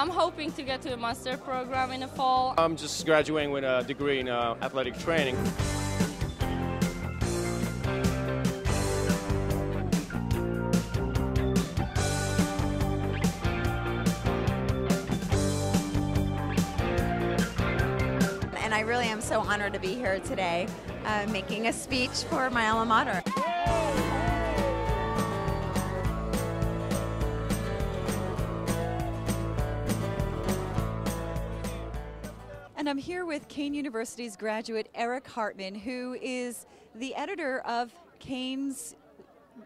I'm hoping to get to a master program in the fall. I'm just graduating with a degree in athletic training. And I really am so honored to be here today, making a speech for my alma mater. And I'm here with Kean University's graduate Eric Hartman, who is the editor of Kean's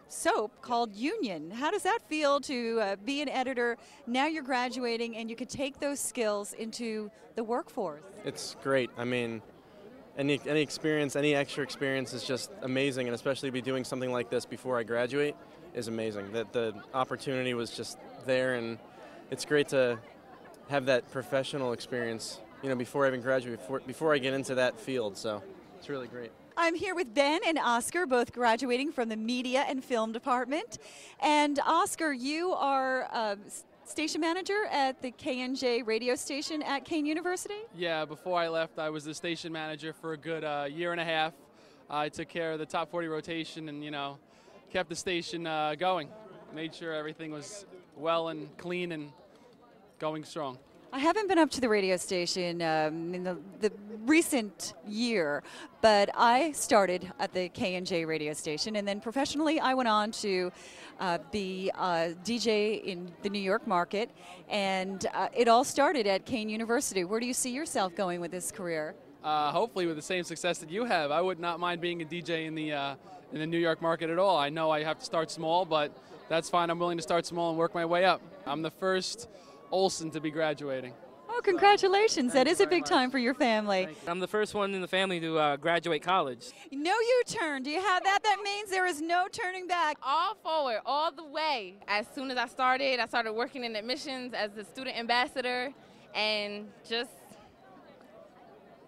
soap called Union. How does that feel to be an editor? Now you're graduating and you could take those skills into the workforce. It's great. I mean, any experience, any extra experience is just amazing, and especially to be doing something like this before I graduate is amazing. That the opportunity was just there, and it's great to have that professional experience, you know, before I even graduate, before I get into that field, so it's really great. I'm here with Ben and Oscar, both graduating from the Media and Film Department. And Oscar, you are station manager at the KNJ radio station at Kean University? Yeah, before I left, I was the station manager for a good year and a half. I took care of the top 40 rotation and, you know, kept the station going. Made sure everything was well and clean and going strong. I haven't been up to the radio station in the recent year, but I started at the KNJ radio station, and then professionally I went on to be a DJ in the New York market, and it all started at Kean University. Where do you see yourself going with this career? Hopefully with the same success that you have. I would not mind being a DJ in the New York market at all. I know I have to start small, but that's fine. I'm willing to start small and work my way up. I'm the first Olsen to be graduating. Oh, congratulations. That is a big time for your family. I'm the first one in the family to graduate college. No U-turn. Do you have that? That means there is no turning back. All forward, all the way. As soon as I started working in admissions as the student ambassador, and just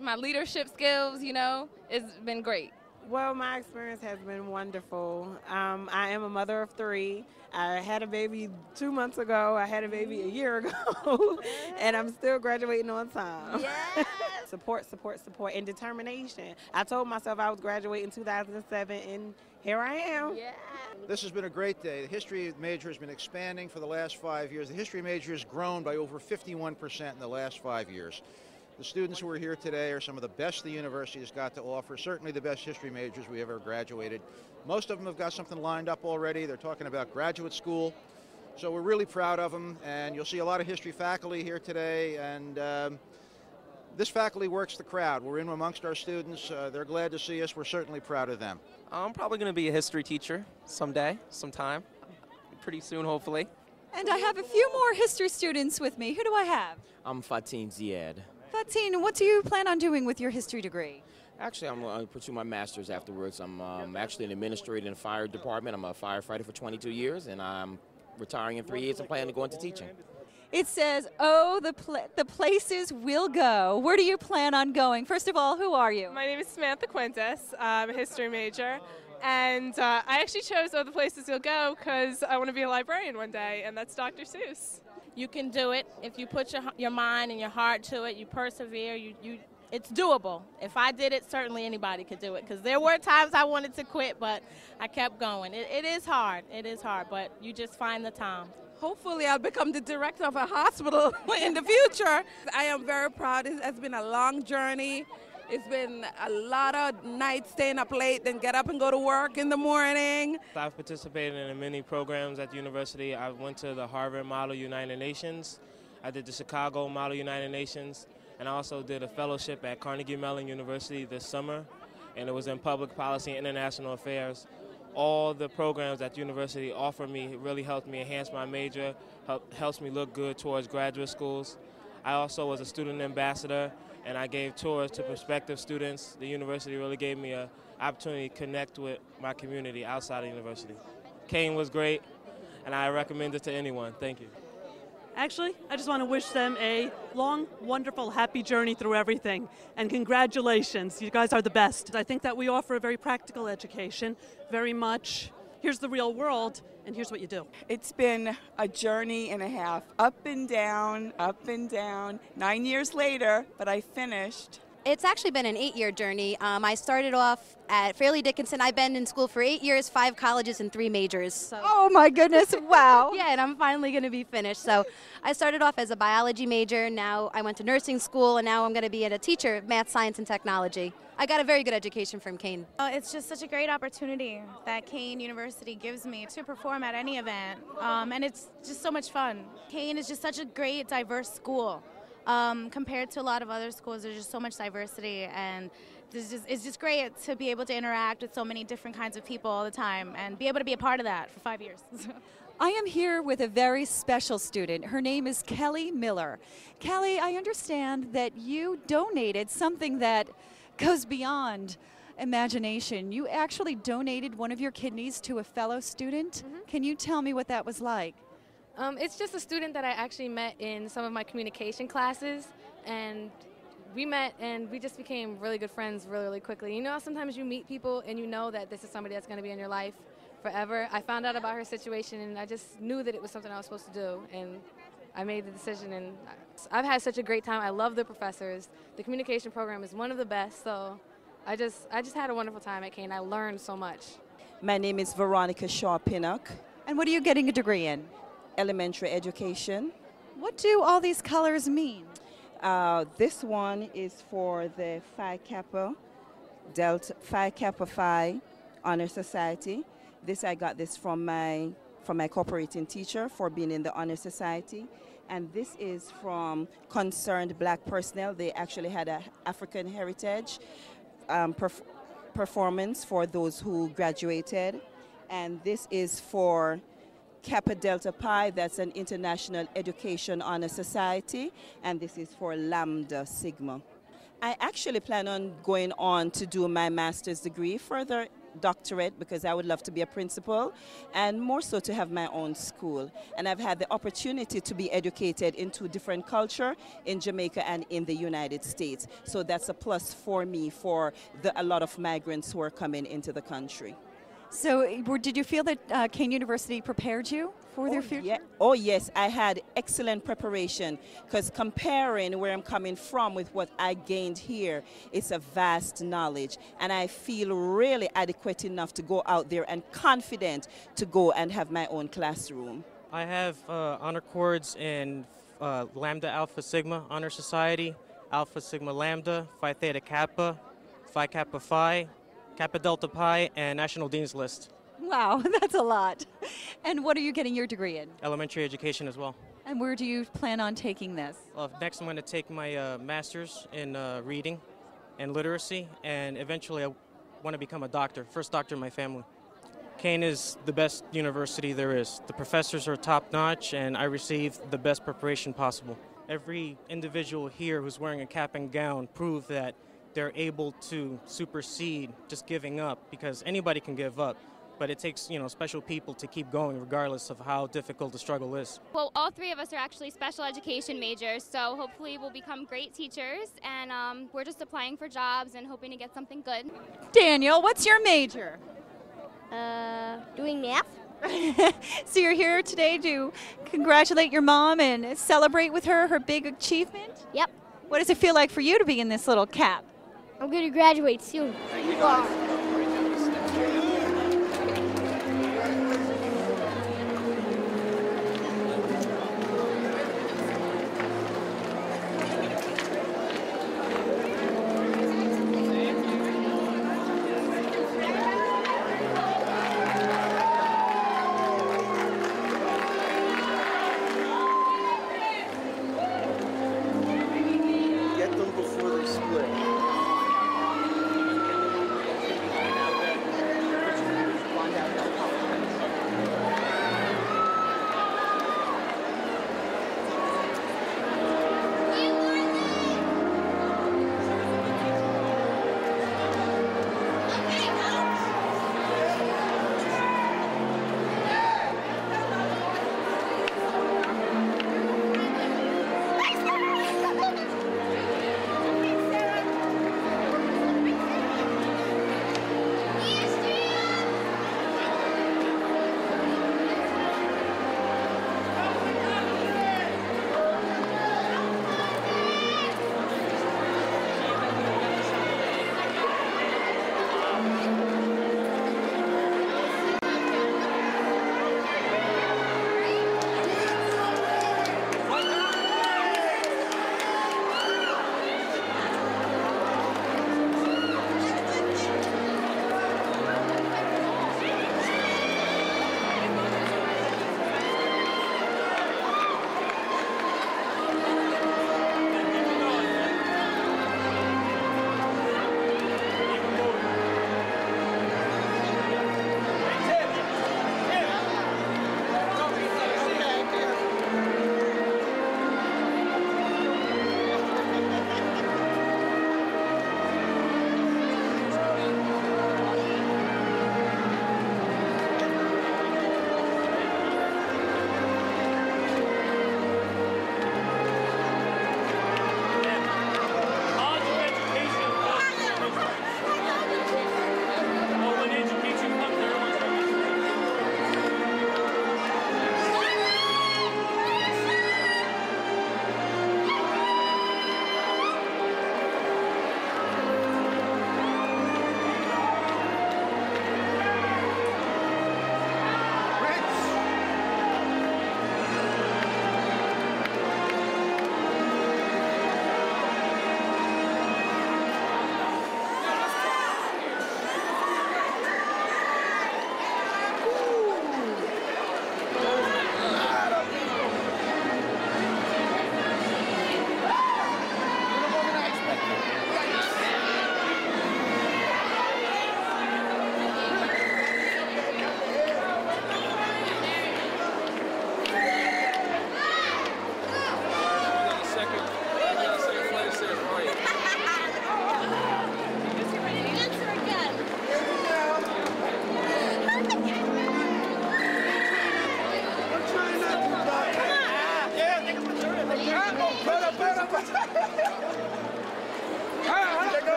my leadership skills, you know, it's been great. Well, my experience has been wonderful. I am a mother of 3. I had a baby 2 months ago. I had a baby a year ago. And I'm still graduating on time. Yes. Support, and determination. I told myself I was graduating in 2007, and here I am. Yeah. This has been a great day. The history major has been expanding for the last 5 years. The history major has grown by over 51% in the last 5 years. The students who are here today are some of the best the university has got to offer, certainly the best history majors we ever graduated. Most of them have got something lined up already. They're talking about graduate school. So we're really proud of them, and you'll see a lot of history faculty here today, and this faculty works the crowd. We're in amongst our students. They're glad to see us. We're certainly proud of them. I'm probably going to be a history teacher someday, sometime, pretty soon hopefully. And I have a few more history students with me. Who do I have? I'm Fatin Ziad. Fatin, what do you plan on doing with your history degree? Actually, I'm going to pursue my master's afterwards. I'm actually an administrator in the fire department. I'm a firefighter for 22 years, and I'm retiring in 3 years and planning to go into teaching. It says, oh, the places we'll go. Where do you plan on going? First of all, who are you? My name is Samantha Quintus. I'm a history major. And I actually chose Oh, the Places You'll Go because I want to be a librarian one day, and that's Dr. Seuss. You can do it if you put your mind and your heart to it. You persevere. It's doable. If I did it, certainly anybody could do it. Because there were times I wanted to quit, but I kept going. It is hard. It is hard, but you just find the time. Hopefully I'll become the director of a hospital in the future. I am very proud. It has been a long journey. It's been a lot of nights staying up late, then get up and go to work in the morning. I've participated in many programs at the university. I went to the Harvard Model United Nations. I did the Chicago Model United Nations. And I also did a fellowship at Carnegie Mellon University this summer. And it was in public policy and international affairs. All the programs at the university offer me really helped me enhance my major, helps me look good towards graduate schools. I also was a student ambassador, and I gave tours to prospective students. The university really gave me an opportunity to connect with my community outside of the university. Kean was great, and I recommend it to anyone. Thank you. Actually, I just want to wish them a long, wonderful, happy journey through everything. And congratulations, you guys are the best. I think that we offer a very practical education, very much here's the real world, and here's what you do. It's been a journey and a half, up and down, 9 years later, but I finished. It's actually been an 8-year journey. I started off at Fairleigh Dickinson. I've been in school for 8 years, 5 colleges, and 3 majors. So. Oh my goodness, wow. Yeah, and I'm finally going to be finished. So I started off as a biology major. Now I went to nursing school, and now I'm going to be a teacher of math, science, and technology. I got a very good education from Kean. It's just such a great opportunity that Kean University gives me to perform at any event, and it's just so much fun. Kean is just such a great, diverse school. Compared to a lot of other schools, there's just so much diversity, and it's just great to be able to interact with so many different kinds of people all the time and be able to be a part of that for 5 years. I am here with a very special student. Her name is Kelly Miller. Kelly, I understand that you donated something that goes beyond imagination. You actually donated one of your kidneys to a fellow student. Can you tell me what that was like? It's just a student that I actually met in some of my communication classes, and we met and we just became really good friends really, really quickly. You know, sometimes you meet people and you know that this is somebody that's going to be in your life forever. I found out about her situation and I just knew that it was something I was supposed to do, and I made the decision, and I've had such a great time. I love the professors. The communication program is one of the best, so I just had a wonderful time at Kean. I learned so much. My name is Veronica Shaw Pinnock. And what are you getting a degree in? Elementary education. What do all these colors mean? This one is for the Phi Kappa Phi Honor Society. I got this from my cooperating teacher for being in the Honor Society. And this is from Concerned Black Personnel. They actually had an African heritage performance for those who graduated. And this is for Kappa Delta Pi, that's an International Education Honor Society, and this is for Lambda Sigma. I actually plan on going on to do my master's degree, further doctorate, because I would love to be a principal, and more so to have my own school. And I've had the opportunity to be educated into different culture in Jamaica and in the United States. So that's a plus for me for a lot of migrants who are coming into the country. So did you feel that Kean University prepared you for their future? Yeah. Oh, yes. I had excellent preparation, because comparing where I'm coming from with what I gained here, it's a vast knowledge. And I feel really adequate enough to go out there and confident to go and have my own classroom. I have honor cords in Lambda Alpha Sigma Honor Society, Alpha Sigma Lambda, Phi Theta Kappa, Phi Kappa Phi, Kappa Delta Pi, and National Dean's List. Wow, that's a lot. And what are you getting your degree in? Elementary education as well. And where do you plan on taking this? Next I'm going to take my master's in reading and literacy, and eventually I want to become a doctor, first doctor in my family. Kean is the best university there is. The professors are top-notch, and I received the best preparation possible. Every individual here who's wearing a cap and gown proved that they're able to supersede just giving up, because anybody can give up, but it takes, special people to keep going regardless of how difficult the struggle is. Well, all three of us are actually special education majors, so hopefully we'll become great teachers, and we're just applying for jobs and hoping to get something good. Daniel, what's your major? Doing math. So you're here today to congratulate your mom and celebrate with her big achievement? Yep. What does it feel like for you to be in this little cap? I'm going to graduate soon. Get them before they split.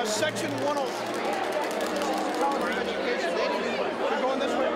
Section 103. College of Education. They're going this way.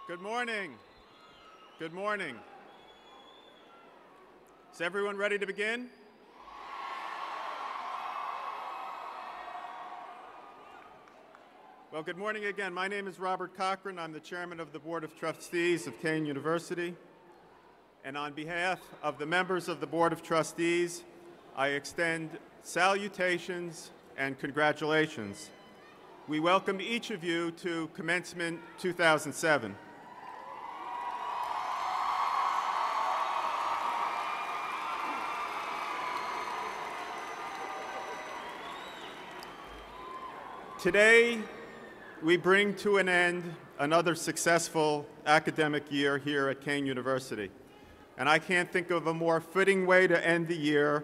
Good morning. Good morning. Is everyone ready to begin? Well, good morning again. My name is Robert Cochran. I'm the chairman of the Board of Trustees of Kean University. And on behalf of the members of the Board of Trustees, I extend salutations and congratulations. We welcome each of you to Commencement 2007. Today, we bring to an end another successful academic year here at Kean University. And I can't think of a more fitting way to end the year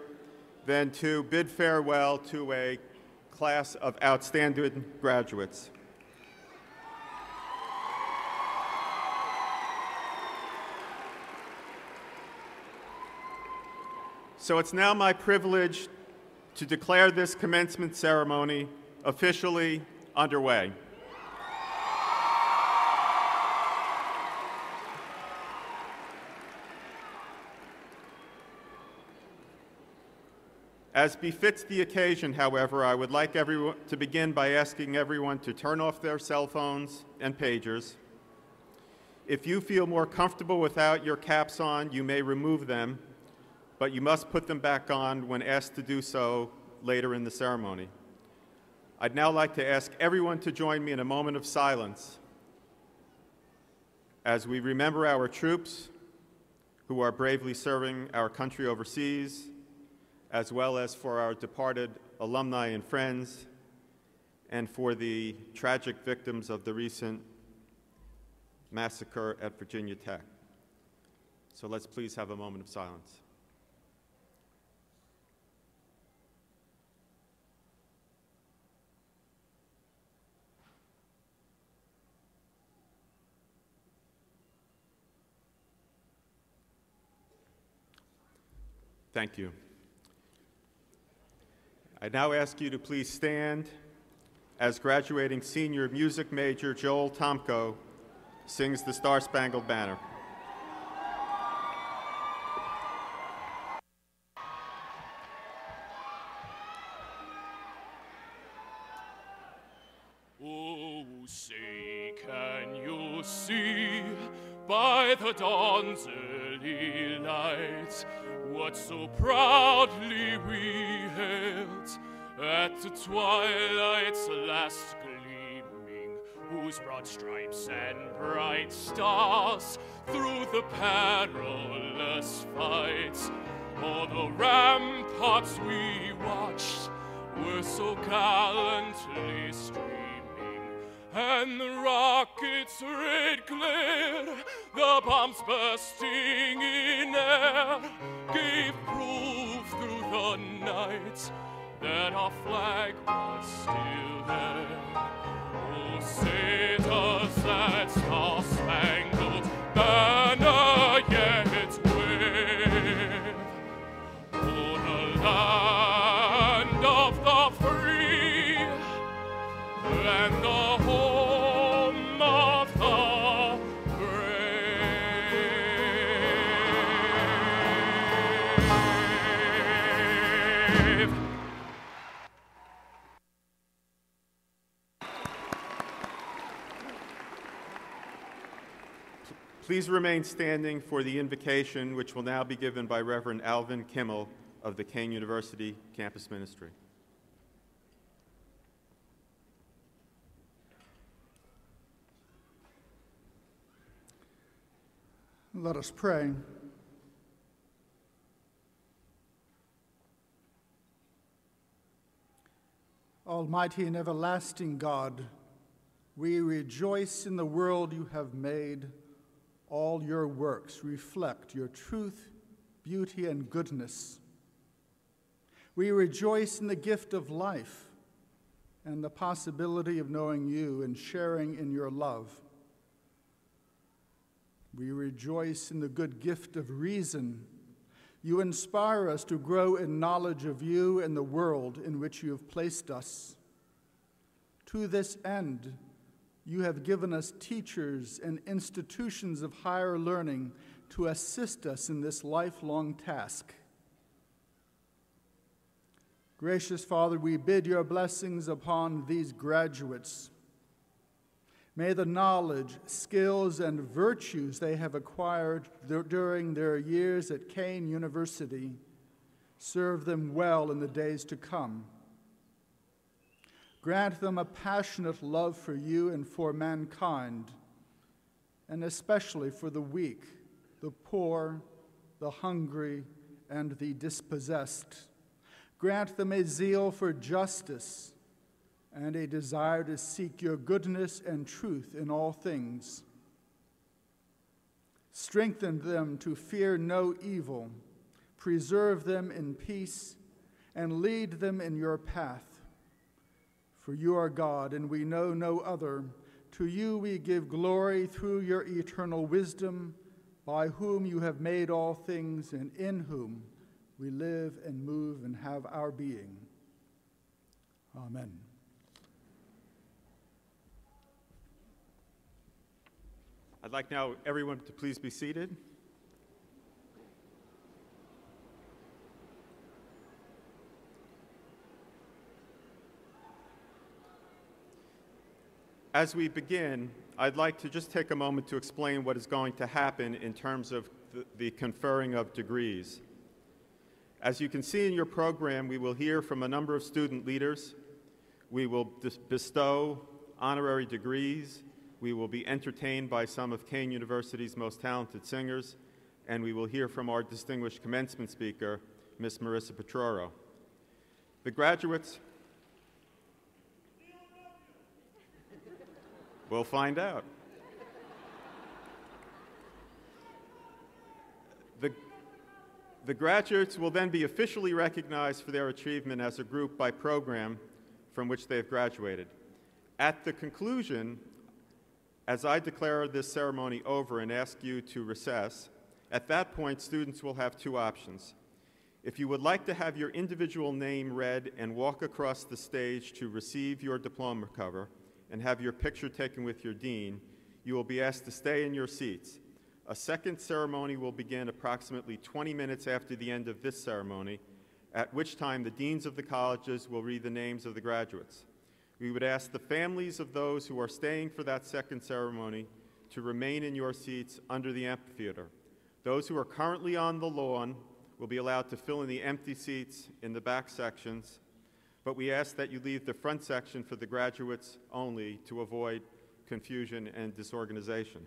than to bid farewell to a class of outstanding graduates. So it's now my privilege to declare this commencement ceremony officially underway. As befits the occasion, however, I would like everyone to begin by asking everyone to turn off their cell phones and pagers. If you feel more comfortable without your caps on, you may remove them, but you must put them back on when asked to do so later in the ceremony. I'd now like to ask everyone to join me in a moment of silence as we remember our troops who are bravely serving our country overseas, as well as for our departed alumni and friends, and for the tragic victims of the recent massacre at Virginia Tech. So let's please have a moment of silence. Thank you. I now ask you to please stand as graduating senior music major Joel Tomko sings the Star-Spangled Banner. Oh, say, can you see by the dawn's early light what so proudly we hailed at the twilight's last gleaming, whose broad stripes and bright stars through the perilous fights o'er the ramparts we watched were so gallantly streaming, and the rockets' red glare, the bombs bursting in air, gave proof through the night that our flag was still there. Oh, say does that star-spangled banner yet wave o'er the land of the free and the home of the brave. Please remain standing for the invocation, which will now be given by Reverend Alvin Kimmel of the Kean University Campus Ministry. Let us pray. Almighty and everlasting God, we rejoice in the world you have made. All your works reflect your truth, beauty, and goodness. We rejoice in the gift of life and the possibility of knowing you and sharing in your love. We rejoice in the good gift of reason. You inspire us to grow in knowledge of you and the world in which you have placed us. To this end, You have given us teachers and institutions of higher learning to assist us in this lifelong task. Gracious Father, we bid your blessings upon these graduates. May the knowledge, skills, and virtues they have acquired during their years at Kean University serve them well in the days to come. Grant them a passionate love for you and for mankind, and especially for the weak, the poor, the hungry, and the dispossessed. Grant them a zeal for justice and a desire to seek your goodness and truth in all things. Strengthen them to fear no evil, preserve them in peace, and lead them in your path. For you are God, and we know no other. To you we give glory through your eternal wisdom, by whom you have made all things, and in whom we live and move and have our being. Amen. I'd like now everyone to please be seated. As we begin, I'd like to just take a moment to explain what is going to happen in terms of the conferring of degrees. As you can see in your program, we will hear from a number of student leaders. We will bestow honorary degrees. We will be entertained by some of Kean University's most talented singers, and we will hear from our distinguished commencement speaker, Ms. Marissa Petroro. The graduates, we'll find out. The graduates will then be officially recognized for their achievement as a group by program from which they have graduated. At the conclusion, as I declare this ceremony over and ask you to recess, at that point, students will have two options. If you would like to have your individual name read and walk across the stage to receive your diploma cover and have your picture taken with your dean, you will be asked to stay in your seats. A second ceremony will begin approximately 20 minutes after the end of this ceremony, at which time the deans of the colleges will read the names of the graduates. We would ask the families of those who are staying for that second ceremony to remain in your seats under the amphitheater. Those who are currently on the lawn will be allowed to fill in the empty seats in the back sections, but we ask that you leave the front section for the graduates only to avoid confusion and disorganization.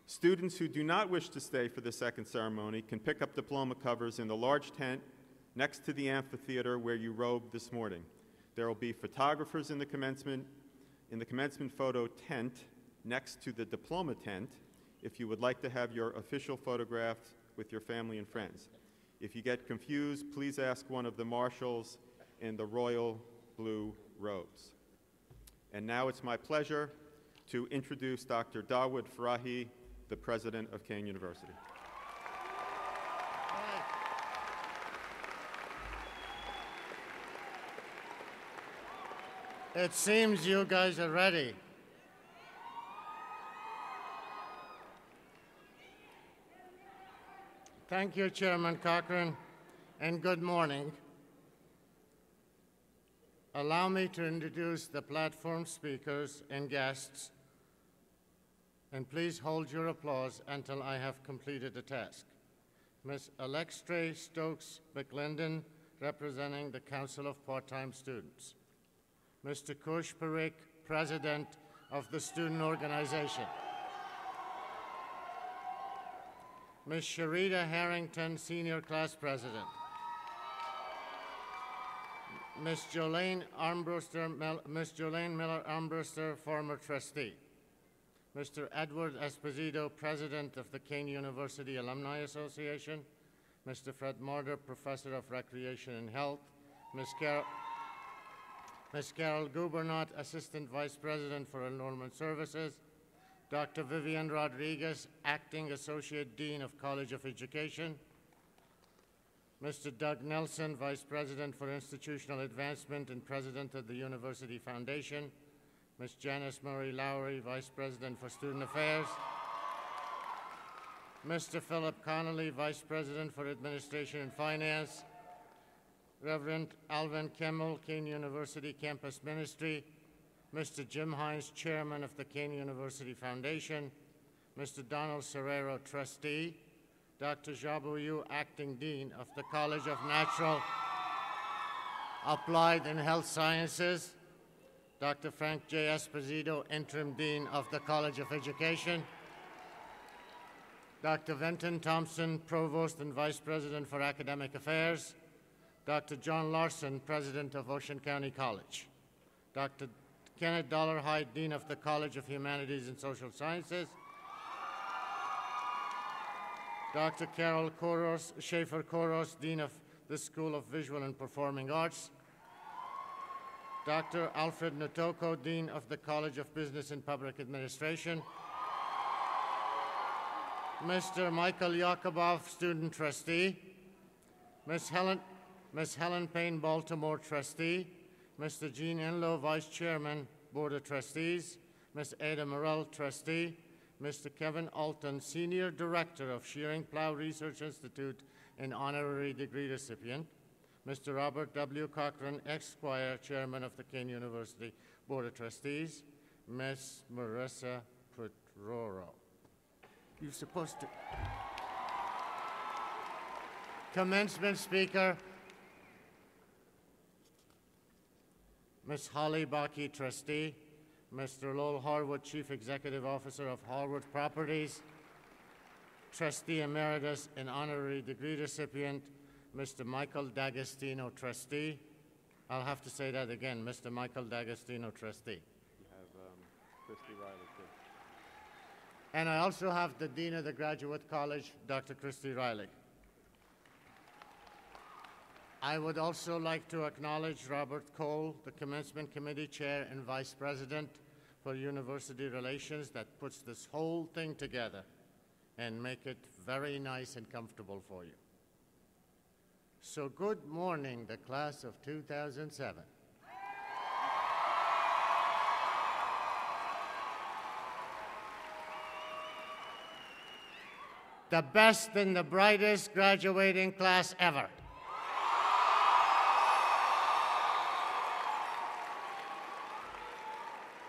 Students who do not wish to stay for the second ceremony can pick up diploma covers in the large tent next to the amphitheater where you robed this morning. There will be photographers in the commencement photo tent next to the diploma tent if you would like to have your official photographs with your family and friends. If you get confused, please ask one of the marshals in the royal blue robes. And now it's my pleasure to introduce Dr. Dawood Farahi, the president of Kean University. It seems you guys are ready. Thank you, Chairman Cochran, and good morning. Allow me to introduce the platform speakers and guests, and please hold your applause until I have completed the task. Ms. Alexstra Stokes McClendon, representing the Council of Part-Time Students. Mr. Kush Parikh, President of the Student Organization. Ms. Sharita Harrington, Senior Class President. Ms. Jolene Miller Armbruster, former trustee. Mr. Edward Esposito, President of the Kean University Alumni Association. Mr. Fred Marder, Professor of Recreation and Health. Ms. Carol Gubernat, Assistant Vice President for Enrollment Services. Dr. Vivian Rodriguez, Acting Associate Dean of College of Education. Mr. Doug Nelson, Vice President for Institutional Advancement and President of the University Foundation. Ms. Janice Murray Lowry, Vice President for Student Affairs. Mr. Philip Connolly, Vice President for Administration and Finance. Reverend Alvin Kimmel, Kean University Campus Ministry. Mr. Jim Hines, Chairman of the Kean University Foundation. Mr. Donald Serrero, Trustee. Dr. Jabu Yu, Acting Dean of the College of Natural, Applied and Health Sciences. Dr. Frank J. Esposito, Interim Dean of the College of Education. Dr. Venton Thompson, Provost and Vice President for Academic Affairs. Dr. John Larson, President of Ocean County College. Dr. Kenneth Dollarhide, Dean of the College of Humanities and Social Sciences. Dr. Carol Schaefer-Koros, Dean of the School of Visual and Performing Arts. Dr. Alfred Notoko, Dean of the College of Business and Public Administration. Mr. Michael Yakubov, Student Trustee. Ms. Helen Payne Baltimore, Trustee. Mr. Gene Enlow, Vice Chairman, Board of Trustees. Ms. Ada Morell, Trustee. Mr. Kevin Alton, Senior Director of Shearing Plow Research Institute and Honorary Degree Recipient. Mr. Robert W. Cochran, Esquire, Chairman of the Kean University Board of Trustees. Ms. Marissa Putroro. You're supposed to. Commencement speaker, Ms. Holly Baki, Trustee. Mr. Lowell Harwood, Chief Executive Officer of Harwood Properties. Trustee Emeritus and Honorary Degree Recipient, Mr. Michael D'Agostino, Trustee. I'll have to say that again, Mr. Michael D'Agostino, Trustee. You have Christy Riley, too. And I also have the Dean of the Graduate College, Dr. Christy Riley. I would also like to acknowledge Robert Cole, the Commencement Committee Chair and Vice President for University Relations, that puts this whole thing together and make it very nice and comfortable for you. So good morning, the class of 2007. The best and the brightest graduating class ever.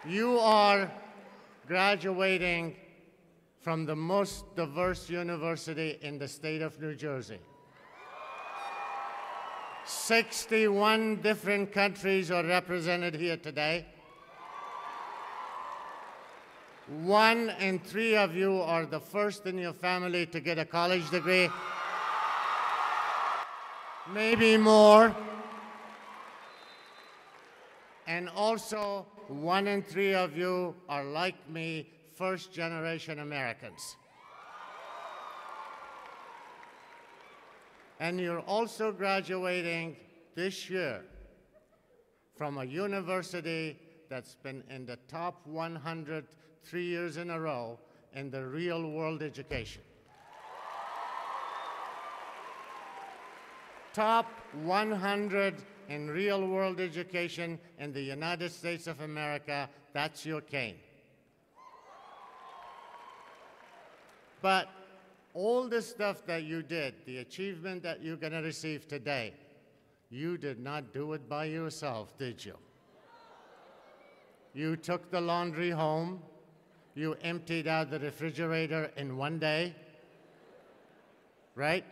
You are graduating from the most diverse university in the state of New Jersey. 61 different countries are represented here today. 1 in 3 of you are the first in your family to get a college degree. Maybe more. And also, 1 in 3 of you are like me, first-generation Americans. And you're also graduating this year from a university that's been in the top 100 3 years in a row in the real-world education. Top 100 in real-world education in the United States of America, that's your Kean. But all the stuff that you did, the achievement that you're going to receive today, you did not do it by yourself, did you? You took the laundry home, you emptied out the refrigerator in one day, right?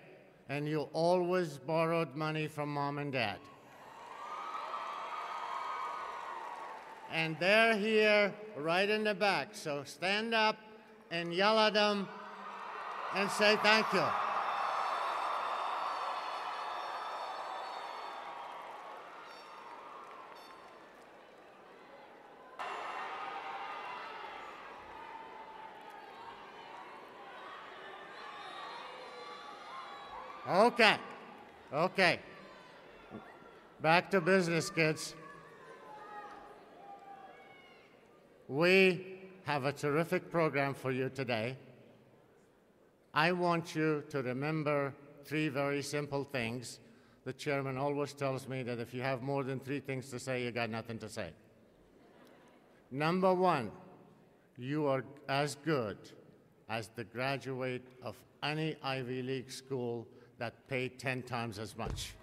And you always borrowed money from mom and dad. And they're here right in the back, so stand up and yell at them and say thank you. Okay. Back to business, kids. We have a terrific program for you today. I want you to remember 3 very simple things. The chairman always tells me that if you have more than 3 things to say, you got nothing to say. Number one, you are as good as the graduate of any Ivy League school that paid 10 times as much.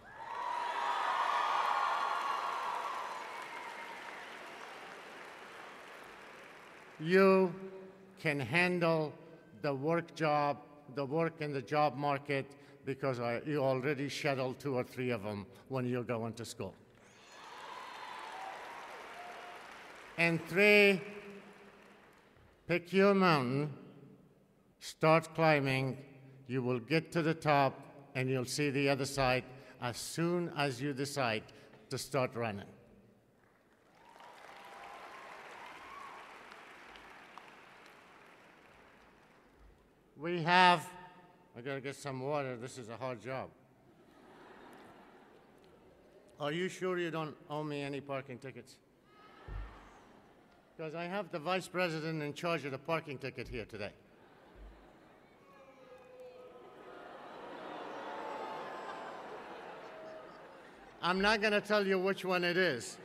You can handle the work in the job market because you already scheduled 2 or 3 of them when you're going to school. And 3, pick your mountain, start climbing, you will get to the top and you'll see the other side as soon as you decide to start running. I gotta get some water, this is a hard job. Are you sure you don't owe me any parking tickets? Because I have the vice president in charge of the parking ticket here today. I'm not gonna tell you which one it is.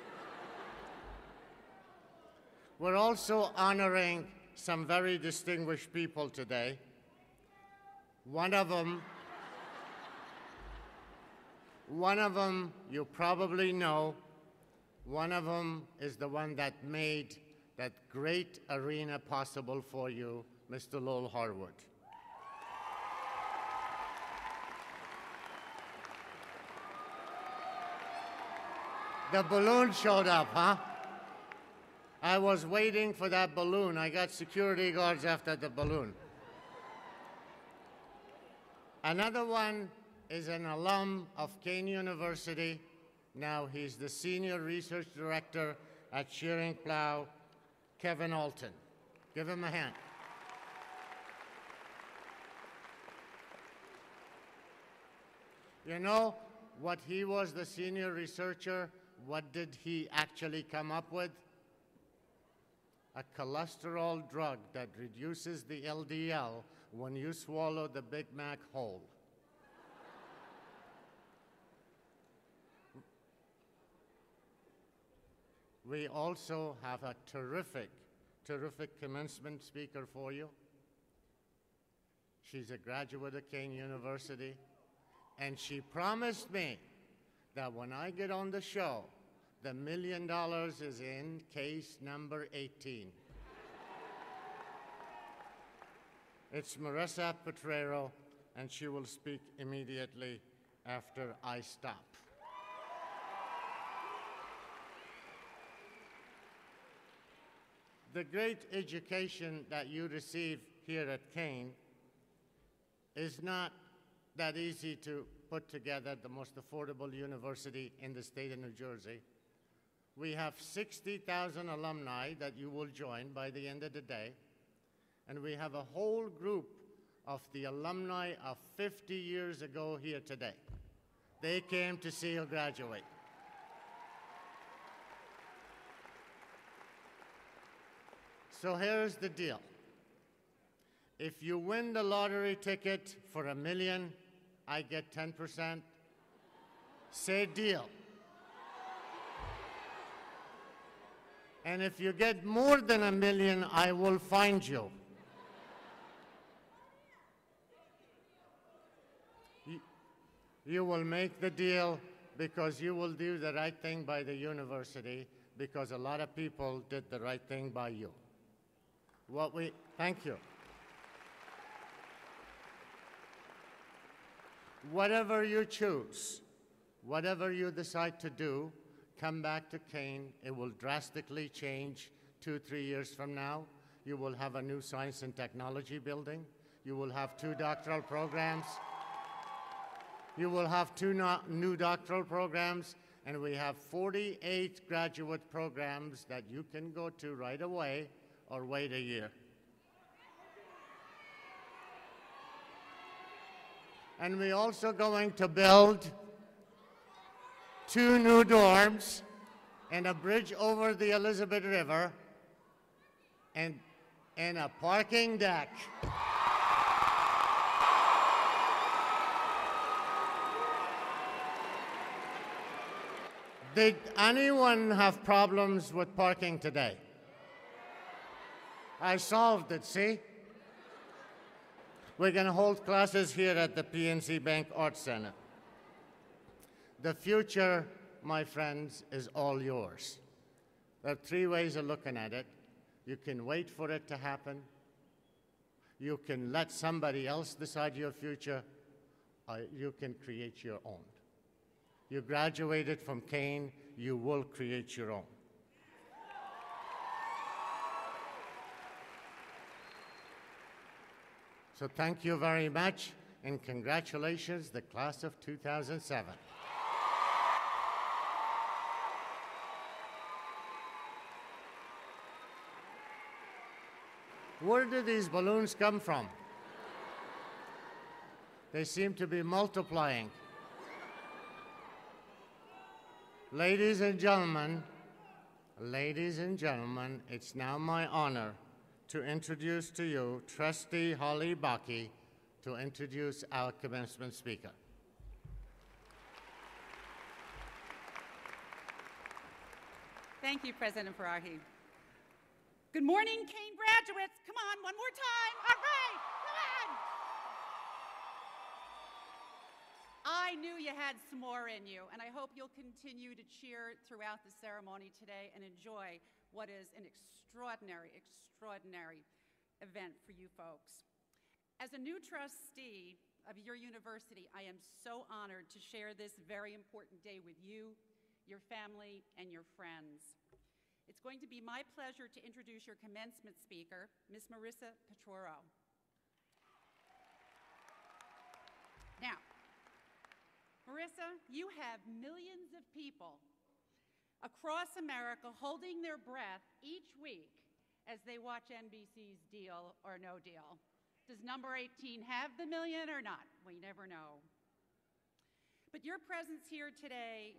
We're also honoring some very distinguished people today. One of them you probably know. One of them is the one that made that great arena possible for you, Mr. Lowell Harwood. The balloon showed up, huh? I was waiting for that balloon. I got security guards after the balloon. Another one is an alum of Kean University. Now he's the Senior Research Director at Shearing Plow, Kevin Alton. Give him a hand. You know what he was the senior researcher? What did he actually come up with? A cholesterol drug that reduces the LDL when you swallow the Big Mac whole. We also have a terrific commencement speaker for you. She's a graduate of Kean University, and she promised me that when I get on the show, the $1 million is in case number 18. It's Marissa Petrero, and she will speak immediately after I stop. The great education that you receive here at Kean is not that easy to put together, the most affordable university in the state of New Jersey. We have 60,000 alumni that you will join by the end of the day, and we have a whole group of the alumni of 50 years ago here today. They came to see you graduate. So here's the deal. If you win the lottery ticket for $1 million, I get 10%. Say deal. And if you get more than $1 million, I will find you. You will make the deal because you will do the right thing by the university, because a lot of people did the right thing by you. Thank you. Whatever you choose, whatever you decide to do, come back to Kean. It will drastically change 2-3 years from now. You will have a new science and technology building. You will have 2 doctoral programs. You will have 2 new doctoral programs, and we have 48 graduate programs that you can go to right away or wait a year. And we're also going to build 2 new dorms and a bridge over the Elizabeth River and a parking deck. Did anyone have problems with parking today? I solved it, see? We're going to hold classes here at the PNC Bank Arts Center. The future, my friends, is all yours. There are three ways of looking at it. You can wait for it to happen. You can let somebody else decide your future, or you can create your own. You graduated from Kean, you will create your own. So thank you very much, and congratulations, the class of 2007. Where do these balloons come from? They seem to be multiplying. Ladies and gentlemen, it's now my honor to introduce to you Trustee Holly Bakke to introduce our commencement speaker. Thank you, President Farahi. Good morning, Kean graduates. Come on, one more time. All right, come on. I knew you had some more in you, and I hope you'll continue to cheer throughout the ceremony today and enjoy what is an extraordinary event for you folks. As a new trustee of your university, I am so honored to share this very important day with you, your family, and your friends. It's going to be my pleasure to introduce your commencement speaker, Ms. Marissa Petroro. Now, Marissa, you have millions of people across America holding their breath each week as they watch NBC's Deal or No Deal. Does number 18 have the million or not? We never know. But your presence here today,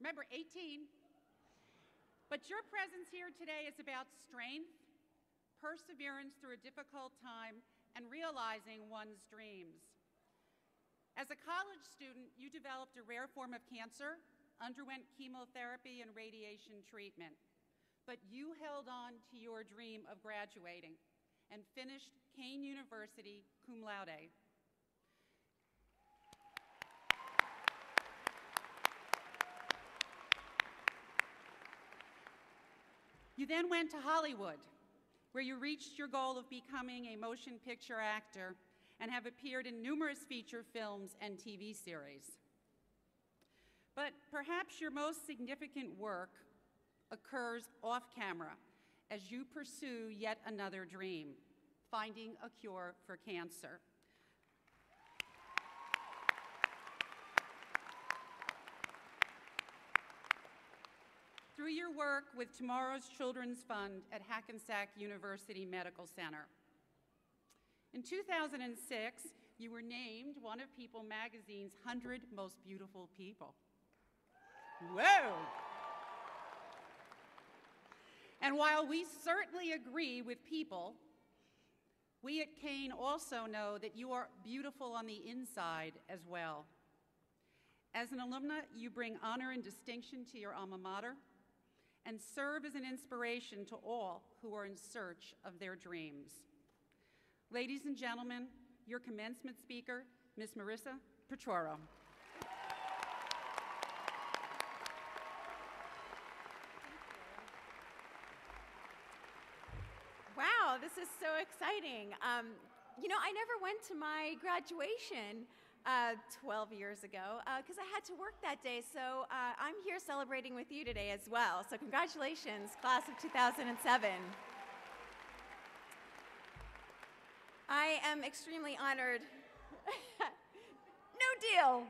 remember 18, but your presence here today is about strength, perseverance through a difficult time, and realizing one's dreams. As a college student, you developed a rare form of cancer, underwent chemotherapy and radiation treatment, but you held on to your dream of graduating and finished Kean University cum laude. You then went to Hollywood, where you reached your goal of becoming a motion picture actor and have appeared in numerous feature films and TV series. But perhaps your most significant work occurs off camera as you pursue yet another dream, finding a cure for cancer. Through your work with Tomorrow's Children's Fund at Hackensack University Medical Center. In 2006, you were named one of People magazine's 100 Most Beautiful People. Whoa! And while we certainly agree with People, we at Kean also know that you are beautiful on the inside as well. As an alumna, you bring honor and distinction to your alma mater and serve as an inspiration to all who are in search of their dreams. Ladies and gentlemen, your commencement speaker, Ms. Marissa Petroro. Wow, this is so exciting. You know, I never went to my graduation 12 years ago because I had to work that day, so I'm here celebrating with you today as well. So congratulations, class of 2007. I am extremely honored. No deal.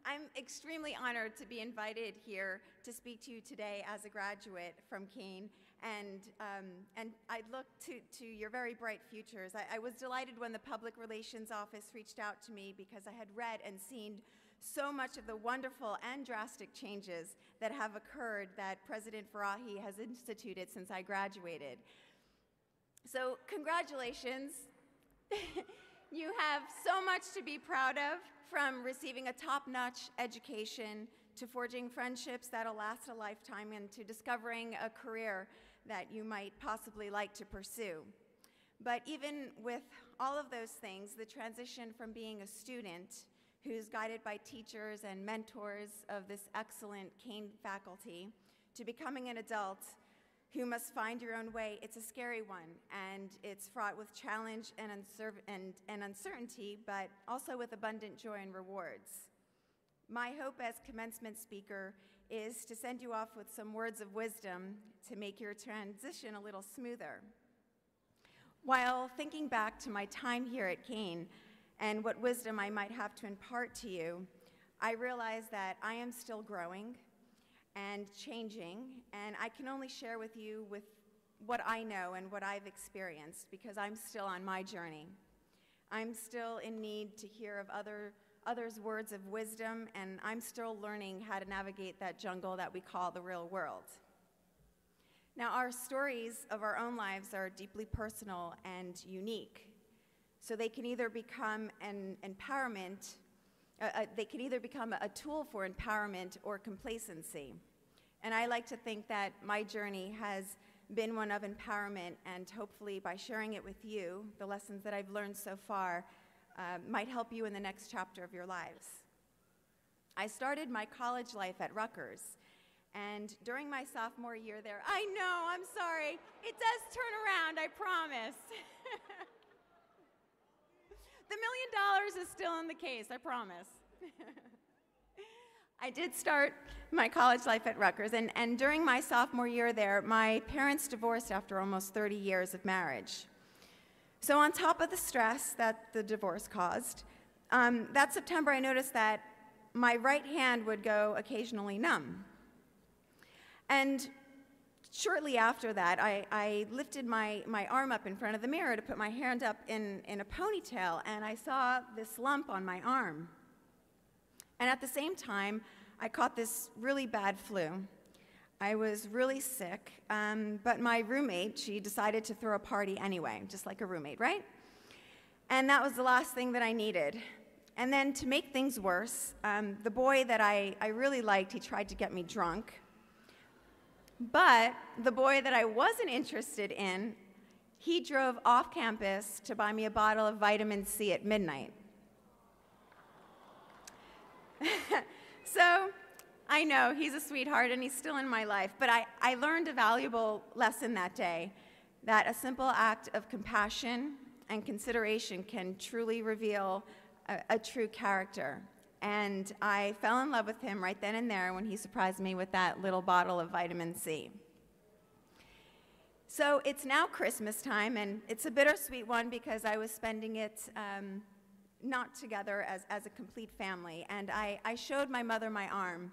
I'm extremely honored to be invited here to speak to you today as a graduate from Kean, and I look to your very bright futures. I was delighted when the Public Relations Office reached out to me because I had read and seen so much of the wonderful and drastic changes that have occurred that President Farahi has instituted since I graduated. So congratulations. You have so much to be proud of, from receiving a top-notch education to forging friendships that'll last a lifetime, and to discovering a career that you might possibly like to pursue. But even with all of those things, the transition from being a student who's guided by teachers and mentors of this excellent Kean faculty to becoming an adult who must find your own way, it's a scary one, and it's fraught with challenge and uncertainty, but also with abundant joy and rewards. My hope as commencement speaker is to send you off with some words of wisdom to make your transition a little smoother. While thinking back to my time here at Kean and what wisdom I might have to impart to you, I realize that I am still growing and changing, and I can only share with you with what I know and what I've experienced, because I'm still on my journey. I'm still in need to hear of others' words of wisdom, and I'm still learning how to navigate that jungle that we call the real world. Now, our stories of our own lives are deeply personal and unique, so they can either become an empowerment, they can either become a tool for empowerment or complacency. And I like to think that my journey has been one of empowerment, and hopefully by sharing it with you, the lessons that I've learned so far might help you in the next chapter of your lives. I started my college life at Rutgers, and during my sophomore year there, I know, I'm sorry, it does turn around, I promise. The $1 million is still in the case, I promise. I did start my college life at Rutgers, and during my sophomore year there, my parents divorced after almost 30 years of marriage. So on top of the stress that the divorce caused, that September I noticed that my right hand would go occasionally numb. And shortly after that, I lifted my arm up in front of the mirror to put my hand up in a ponytail, and I saw this lump on my arm. And at the same time, I caught this really bad flu. I was really sick, but my roommate, she decided to throw a party anyway, just like a roommate, right? And that was the last thing that I needed. And then to make things worse, the boy that I really liked, he tried to get me drunk. But the boy that I wasn't interested in, he drove off campus to buy me a bottle of vitamin C at midnight. So I know he's a sweetheart and he's still in my life, but I learned a valuable lesson that day, that a simple act of compassion and consideration can truly reveal a true character. And I fell in love with him right then and there when he surprised me with that little bottle of vitamin C. So it's now Christmas time, and it's a bittersweet one because I was spending it not together as a complete family. And I showed my mother my arm.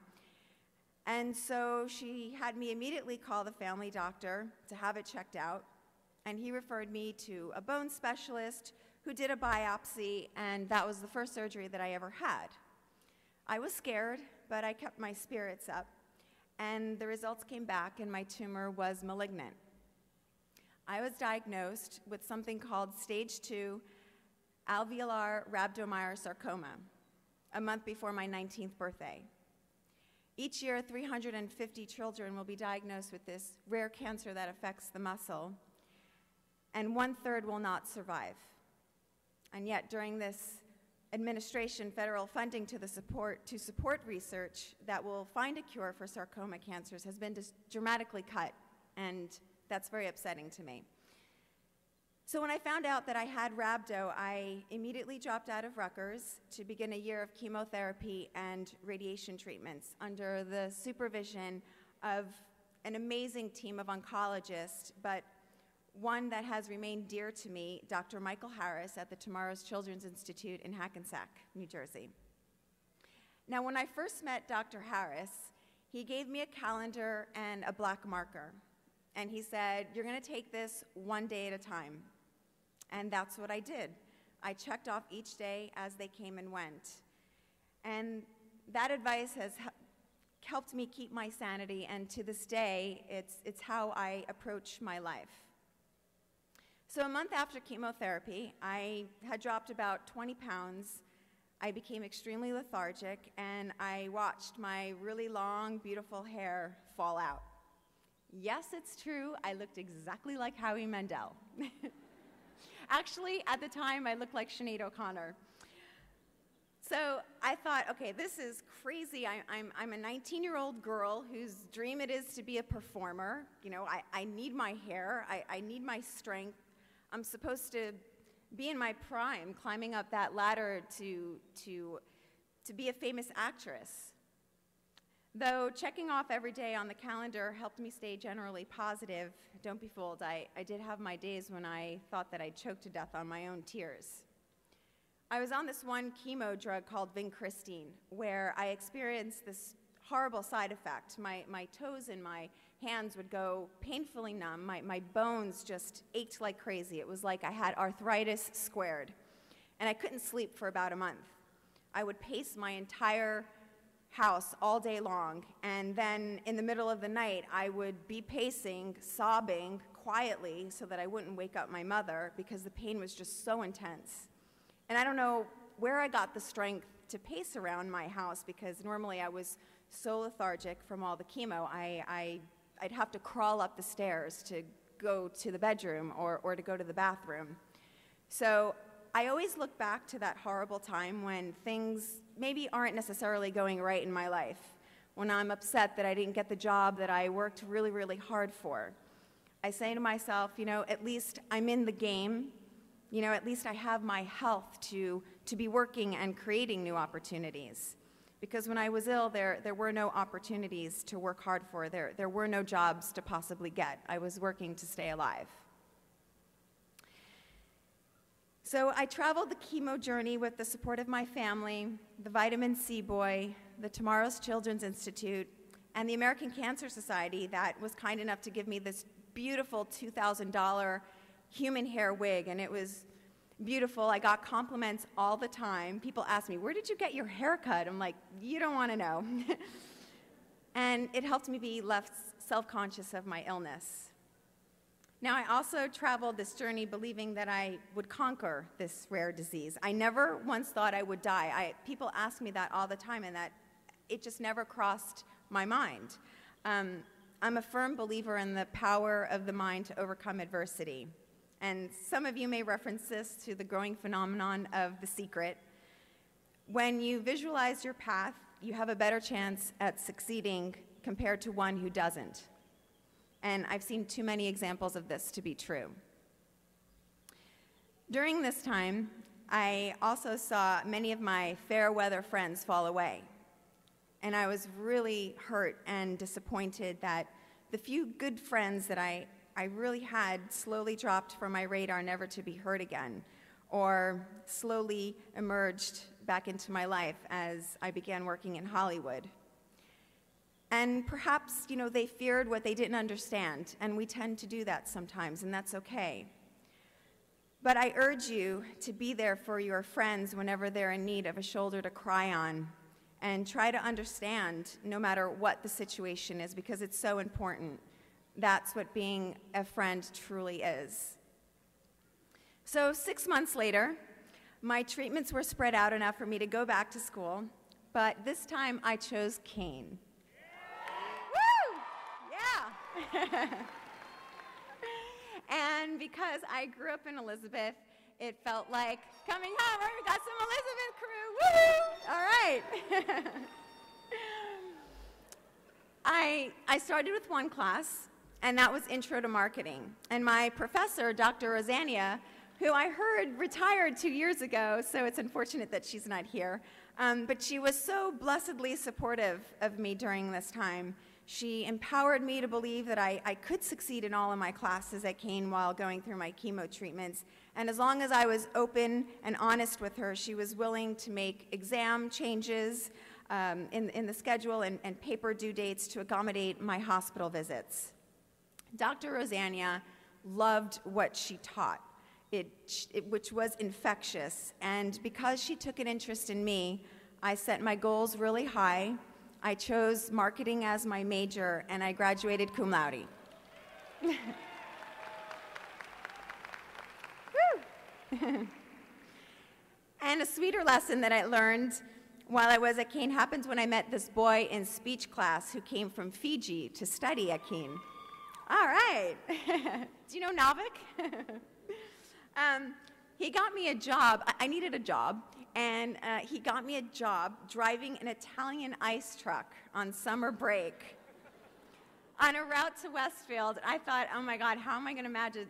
And so she had me immediately call the family doctor to have it checked out. And he referred me to a bone specialist who did a biopsy, and that was the first surgery that I ever had. I was scared, but I kept my spirits up, and the results came back, and my tumor was malignant. I was diagnosed with something called stage 2 alveolar rhabdomyosarcoma a month before my 19th birthday. Each year, 350 children will be diagnosed with this rare cancer that affects the muscle, and 1/3 will not survive. And yet, during this administration, federal funding to support research that will find a cure for sarcoma cancers has been dramatically cut, and that's very upsetting to me. So when I found out that I had rhabdo, I immediately dropped out of Rutgers to begin a year of chemotherapy and radiation treatments under the supervision of an amazing team of oncologists, but one that has remained dear to me, Dr. Michael Harris at the Tomorrow's Children's Institute in Hackensack, New Jersey. Now, when I first met Dr. Harris, he gave me a calendar and a black marker, and he said, "You're going to take this one day at a time." And that's what I did. I checked off each day as they came and went. And that advice has helped me keep my sanity, and to this day, it's how I approach my life. So a month after chemotherapy, I had dropped about 20 pounds. I became extremely lethargic, and I watched my really long, beautiful hair fall out. Yes, it's true, I looked exactly like Howie Mandel. Actually, at the time, I looked like Sinead O'Connor. So I thought, okay, this is crazy. I'm a 19-year-old girl whose dream it is to be a performer. You know, I need my hair, I need my strength. I'm supposed to be in my prime, climbing up that ladder to be a famous actress. Though checking off every day on the calendar helped me stay generally positive, don't be fooled, I did have my days when I thought that I'd choke to death on my own tears. I was on this one chemo drug called vincristine, where I experienced this horrible side effect. My toes and my hands would go painfully numb. My bones just ached like crazy. It was like I had arthritis squared. And I couldn't sleep for about a month. I would pace my entire house all day long, and then in the middle of the night, I would be pacing, sobbing quietly so that I wouldn't wake up my mother because the pain was just so intense. And I don't know where I got the strength to pace around my house, because normally I was so lethargic from all the chemo, I'd have to crawl up the stairs to go to the bedroom or to go to the bathroom. So I always look back to that horrible time when things maybe aren't necessarily going right in my life, when I'm upset that I didn't get the job that I worked really, really hard for. I say to myself, you know, at least I'm in the game. You know, at least I have my health to be working and creating new opportunities. Because when I was ill, there were no opportunities to work hard for. There were no jobs to possibly get. I was working to stay alive. So I traveled the chemo journey with the support of my family, the Vitamin C Boy, the Tomorrow's Children's Institute, and the American Cancer Society that was kind enough to give me this beautiful $2,000 human hair wig, and it was beautiful. I got compliments all the time. People ask me, where did you get your hair cut? I'm like, you don't want to know. And it helped me be less self-conscious of my illness. Now, I also traveled this journey believing that I would conquer this rare disease. I never once thought I would die. People ask me that all the time, and that it just never crossed my mind. I'm a firm believer in the power of the mind to overcome adversity. And some of you may reference this to the growing phenomenon of The Secret. When you visualize your path, you have a better chance at succeeding compared to one who doesn't. And I've seen too many examples of this to be true. During this time, I also saw many of my fair weather friends fall away. And I was really hurt and disappointed that the few good friends that I really had slowly dropped from my radar, never to be heard again, or slowly emerged back into my life as I began working in Hollywood. And perhaps, you know, they feared what they didn't understand, and we tend to do that sometimes, and that's okay. But I urge you to be there for your friends whenever they're in need of a shoulder to cry on, and try to understand no matter what the situation is, because it's so important. That's what being a friend truly is. So 6 months later, my treatments were spread out enough for me to go back to school, but this time I chose Kean. Woo! Yeah! And because I grew up in Elizabeth, it felt like coming home. We got some Elizabeth crew. Woo! All right. I started with one class, and that was Intro to Marketing. And my professor, Dr. Rosanna, who I heard retired 2 years ago, so it's unfortunate that she's not here, but she was so blessedly supportive of me during this time. She empowered me to believe that I could succeed in all of my classes at Kean while going through my chemo treatments. And as long as I was open and honest with her, she was willing to make exam changes in the schedule and paper due dates to accommodate my hospital visits. Dr. Rosanna loved what she taught, which was infectious. And because she took an interest in me, I set my goals really high. I chose marketing as my major, and I graduated cum laude. And a sweeter lesson that I learned while I was at Kean happened when I met this boy in speech class who came from Fiji to study at Kean. All right. Do you know Navik? He got me a job. I needed a job, and he got me a job driving an Italian ice truck on summer break on a route to Westfield. I thought, oh my God, how am I going to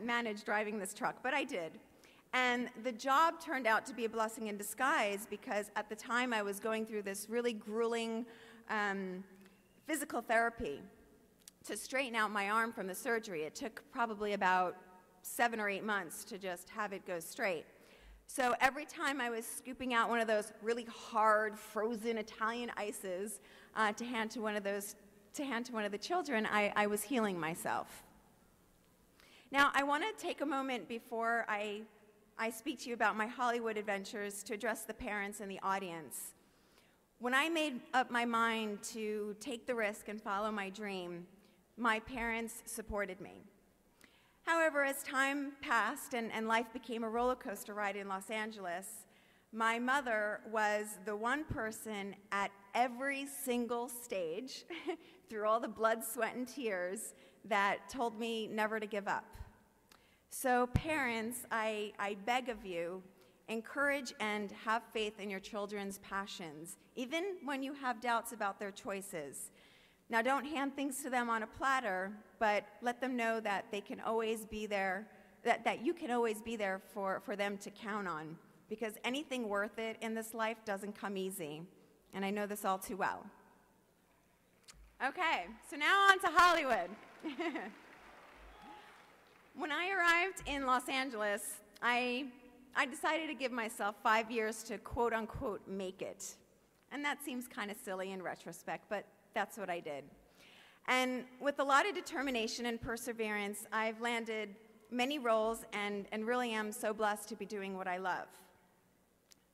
manage driving this truck? But I did. And the job turned out to be a blessing in disguise because at the time I was going through this really grueling physical therapy to straighten out my arm from the surgery. It took probably about 7 or 8 months to just have it go straight. So every time I was scooping out one of those really hard, frozen Italian ices to hand to one of the children, I was healing myself. Now, I want to take a moment before I speak to you about my Hollywood adventures to address the parents and the audience. When I made up my mind to take the risk and follow my dream, my parents supported me. However, as time passed and life became a roller coaster ride in Los Angeles, my mother was the one person at every single stage, through all the blood, sweat, and tears, that told me never to give up. So parents, I beg of you, encourage and have faith in your children's passions, even when you have doubts about their choices. Now, don't hand things to them on a platter, but let them know that they can always be there, that you can always be there for them to count on, because anything worth it in this life doesn't come easy, and I know this all too well. Okay, so now on to Hollywood. When I arrived in Los Angeles, I decided to give myself 5 years to quote-unquote make it. And that seems kind of silly in retrospect, but that's what I did. And with a lot of determination and perseverance, I've landed many roles and really am so blessed to be doing what I love.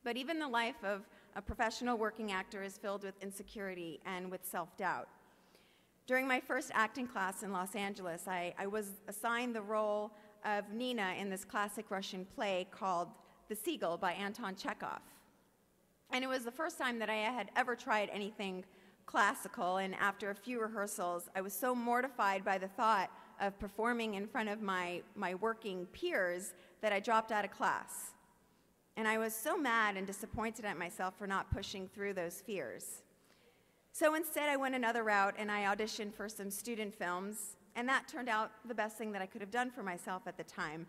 But even the life of a professional working actor is filled with insecurity and with self-doubt. During my first acting class in Los Angeles, I was assigned the role of Nina in this classic Russian play called The Seagull by Anton Chekhov. And it was the first time that I had ever tried anything classical, and after a few rehearsals, I was so mortified by the thought of performing in front of my working peers that I dropped out of class. And I was so mad and disappointed at myself for not pushing through those fears. So instead, I went another route, and I auditioned for some student films, and that turned out the best thing that I could have done for myself at the time.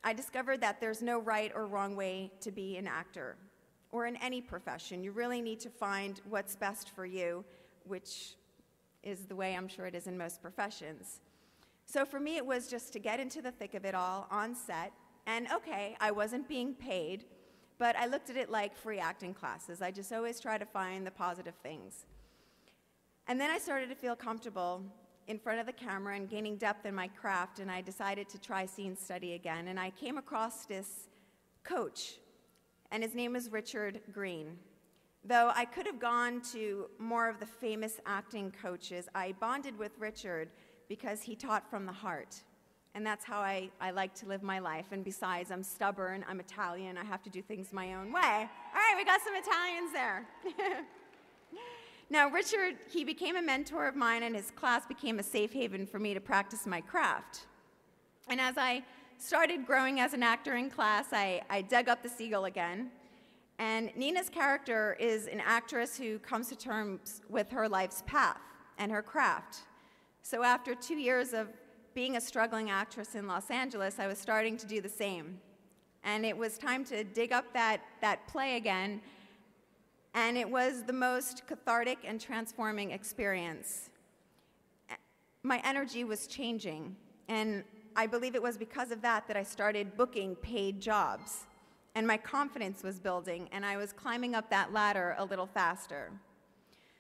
I discovered that there's no right or wrong way to be an actor, or in any profession. You really need to find what's best for you, which is the way I'm sure it is in most professions. So for me, it was just to get into the thick of it all on set, and okay, I wasn't being paid, but I looked at it like free acting classes. I just always try to find the positive things. And then I started to feel comfortable in front of the camera and gaining depth in my craft, and I decided to try scene study again. And I came across this coach, and his name is Richard Green. Though I could have gone to more of the famous acting coaches, I bonded with Richard because he taught from the heart. And that's how I like to live my life. And besides, I'm stubborn, I'm Italian, I have to do things my own way. All right, we got some Italians there. Now, Richard, he became a mentor of mine, and his class became a safe haven for me to practice my craft. And as I started growing as an actor in class, I dug up The Seagull again. And Nina's character is an actress who comes to terms with her life's path and her craft. So after 2 years of being a struggling actress in Los Angeles, I was starting to do the same. And it was time to dig up that play again. And it was the most cathartic and transforming experience. My energy was changing, and I believe it was because of that I started booking paid jobs. And my confidence was building, and I was climbing up that ladder a little faster.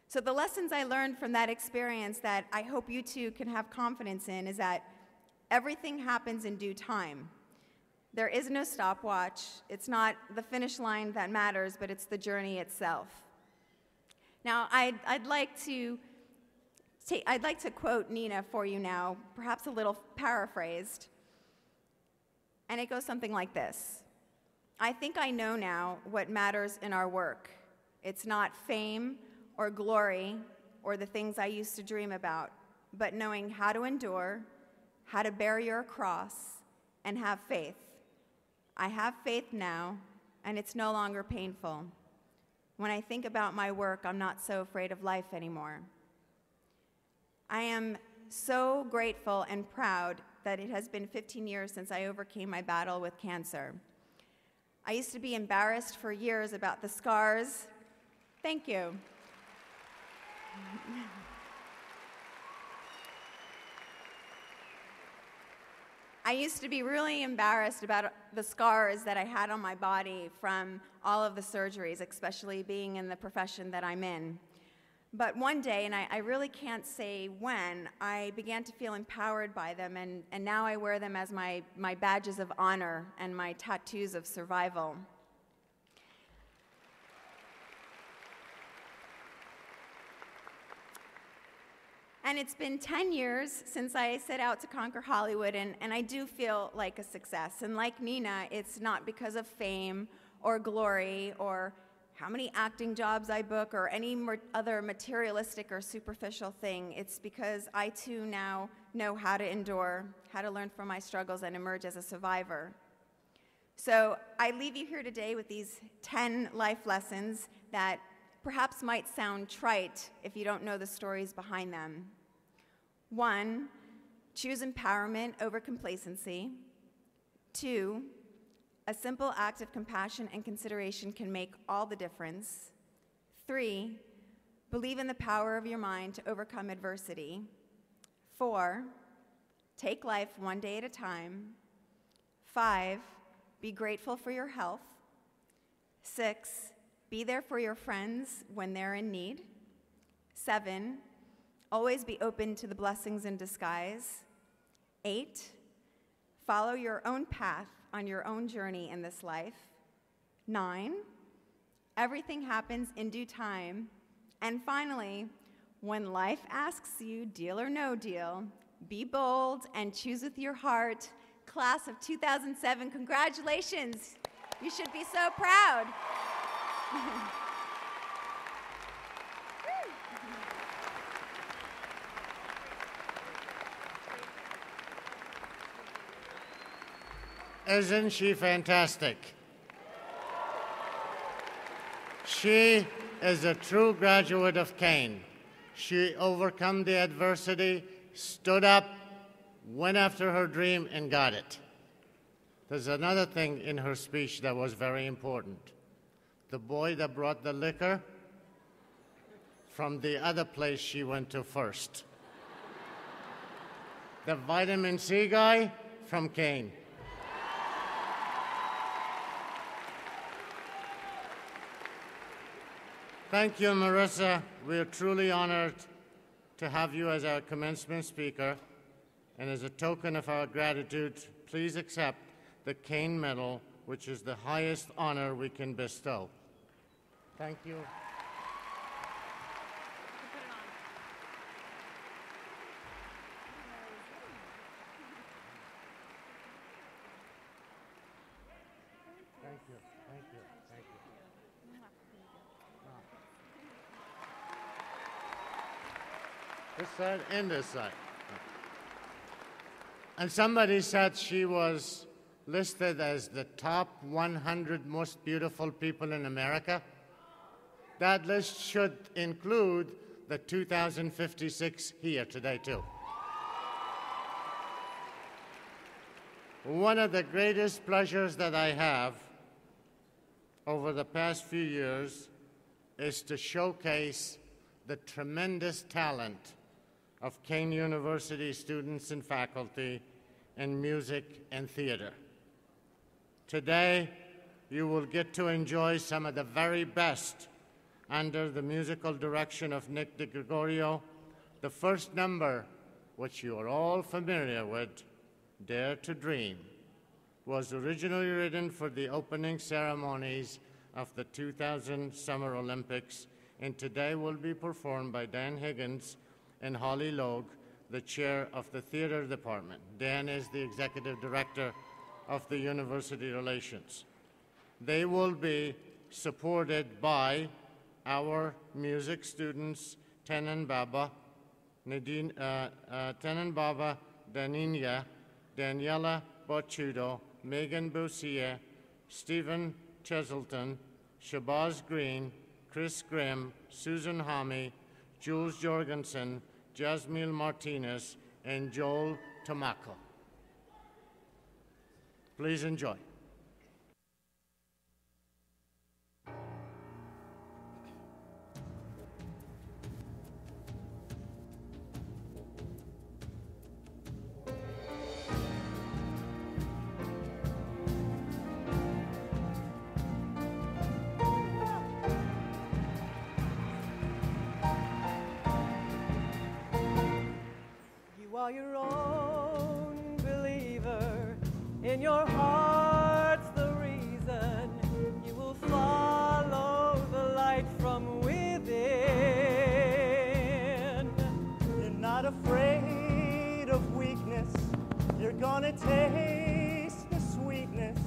So the lessons I learned from that experience that I hope you too can have confidence in is that everything happens in due time. There is no stopwatch. It's not the finish line that matters, but it's the journey itself. Now, I'd like to quote Nina for you now, perhaps a little paraphrased. And it goes something like this. I think I know now what matters in our work. It's not fame or glory or the things I used to dream about, but knowing how to endure, how to bear your cross, and have faith. I have faith now, and it's no longer painful. When I think about my work, I'm not so afraid of life anymore. I am so grateful and proud that it has been 15 years since I overcame my battle with cancer. I used to be embarrassed for years about the scars. Thank you. I used to be really embarrassed about the scars that I had on my body from all of the surgeries, especially being in the profession that I'm in. But one day, and I really can't say when, I began to feel empowered by them, and now I wear them as my badges of honor and my tattoos of survival. And it's been 10 years since I set out to conquer Hollywood, and I do feel like a success. And like Nina, it's not because of fame or glory or how many acting jobs I book or any other materialistic or superficial thing. It's because I too now know how to endure, how to learn from my struggles and emerge as a survivor. So I leave you here today with these 10 life lessons that perhaps might sound trite if you don't know the stories behind them. 1, choose empowerment over complacency. 2, a simple act of compassion and consideration can make all the difference. 3, believe in the power of your mind to overcome adversity. 4, take life one day at a time. 5, be grateful for your health. 6, be there for your friends when they're in need. 7, always be open to the blessings in disguise. 8, follow your own path on your own journey in this life. 9, everything happens in due time. And finally, when life asks you deal or no deal, be bold and choose with your heart. Class of 2007, congratulations. You should be so proud. Isn't she fantastic? She is a true graduate of Kean. She overcome the adversity, stood up, went after her dream, and got it. There's another thing in her speech that was very important. The boy that brought the liquor from the other place she went to first. The vitamin C guy from Kean. Thank you, Marissa. We are truly honored to have you as our commencement speaker. And as a token of our gratitude, please accept the Kean Medal, which is the highest honor we can bestow. Thank you. Thank you. Thank you. Thank you. This side and this side. And somebody said she was listed as the top 100 most beautiful people in America. That list should include the 2056 here today, too. One of the greatest pleasures that I have over the past few years is to showcase the tremendous talent of Kean University students and faculty in music and theater. Today, you will get to enjoy some of the very best under the musical direction of Nick DeGregorio. The first number, which you are all familiar with, Dare to Dream, was originally written for the opening ceremonies of the 2000 Summer Olympics, and today will be performed by Dan Higgins and Holly Logue, the chair of the theater department. Dan is the executive director of the university relations. They will be supported by our music students, Tenenbaba, Tenenbaba Daninya, Daniela Bochudo, Megan Boussier, Stephen Cheselton, Shabazz Green, Chris Grimm, Susan Homme, Jules Jorgensen, Jasmine Martinez, and Joel Tomako. Please enjoy. You are your own believer. In your heart's the reason you will follow the light from within. You're not afraid of weakness. You're gonna taste the sweetness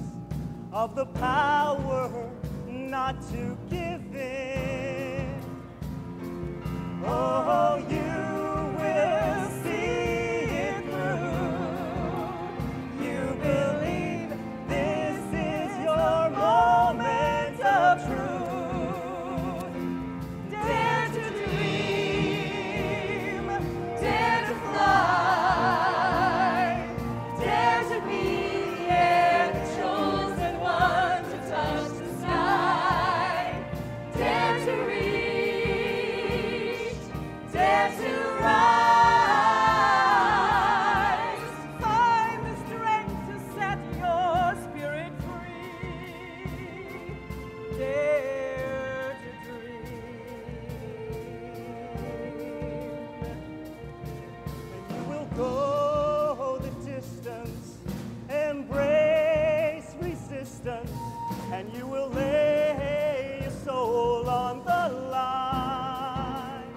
of the power not to give in. Oh, you will see it through. You believe this is your moment of truth. Dare to dream, dare to fly, dare to be the air, the chosen one to touch the sky. Dare to reach, dare to rise. Find the strength to set your spirit free. Dare to dream. And you will go the distance, embrace resistance, and you will lay your soul on the line.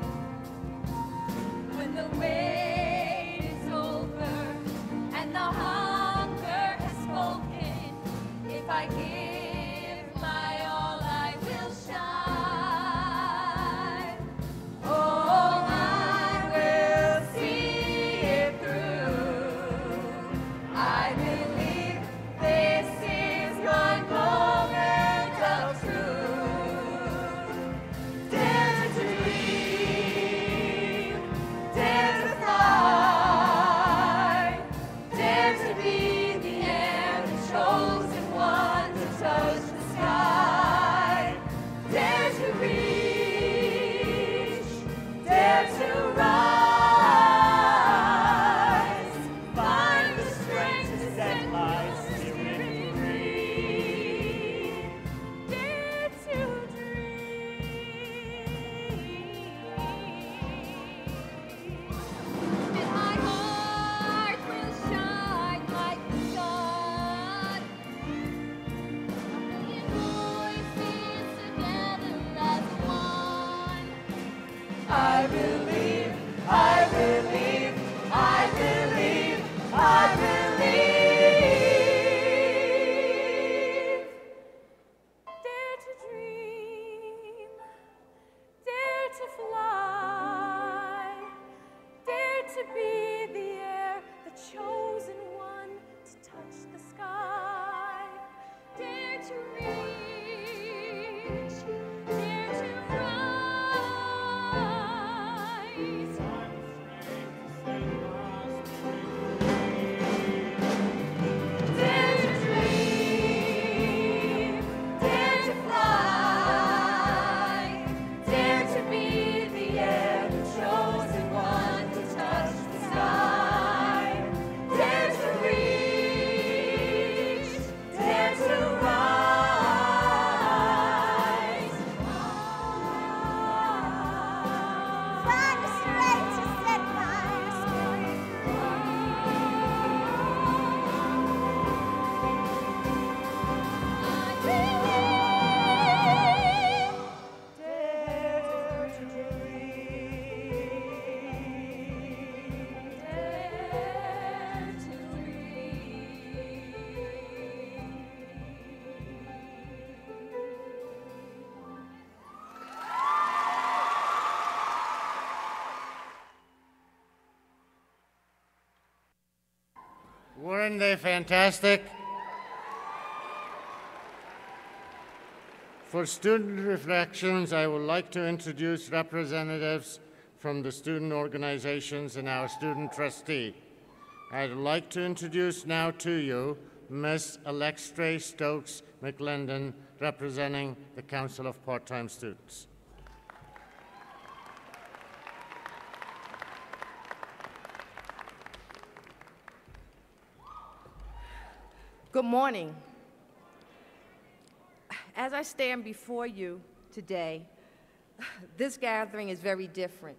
When the wait is over and the hunger has spoken, if I give my all, I will shine. Oh, I will see it through. I believe this is my moment of truth. Dare to dream, dare to fly, dare to be the air, the chosen one to touch the sky. Dare to reach, dare to rise. Find the strength to set my spirit free. Dare to and my heart will shine like the sun. A million voices together as one. I believe, I believe, I believe, I believe. Dare to dream, dare to fly, dare to be the air, the chosen one to touch the sky. Dare to reach, dare to rise. Weren't they fantastic? For student reflections, I would like to introduce representatives from the student organizations and our student trustee. I'd like to introduce now to you Ms. Alextra Stokes McClendon, representing the Council of Part-Time Students. Good morning. As I stand before you today, this gathering is very different.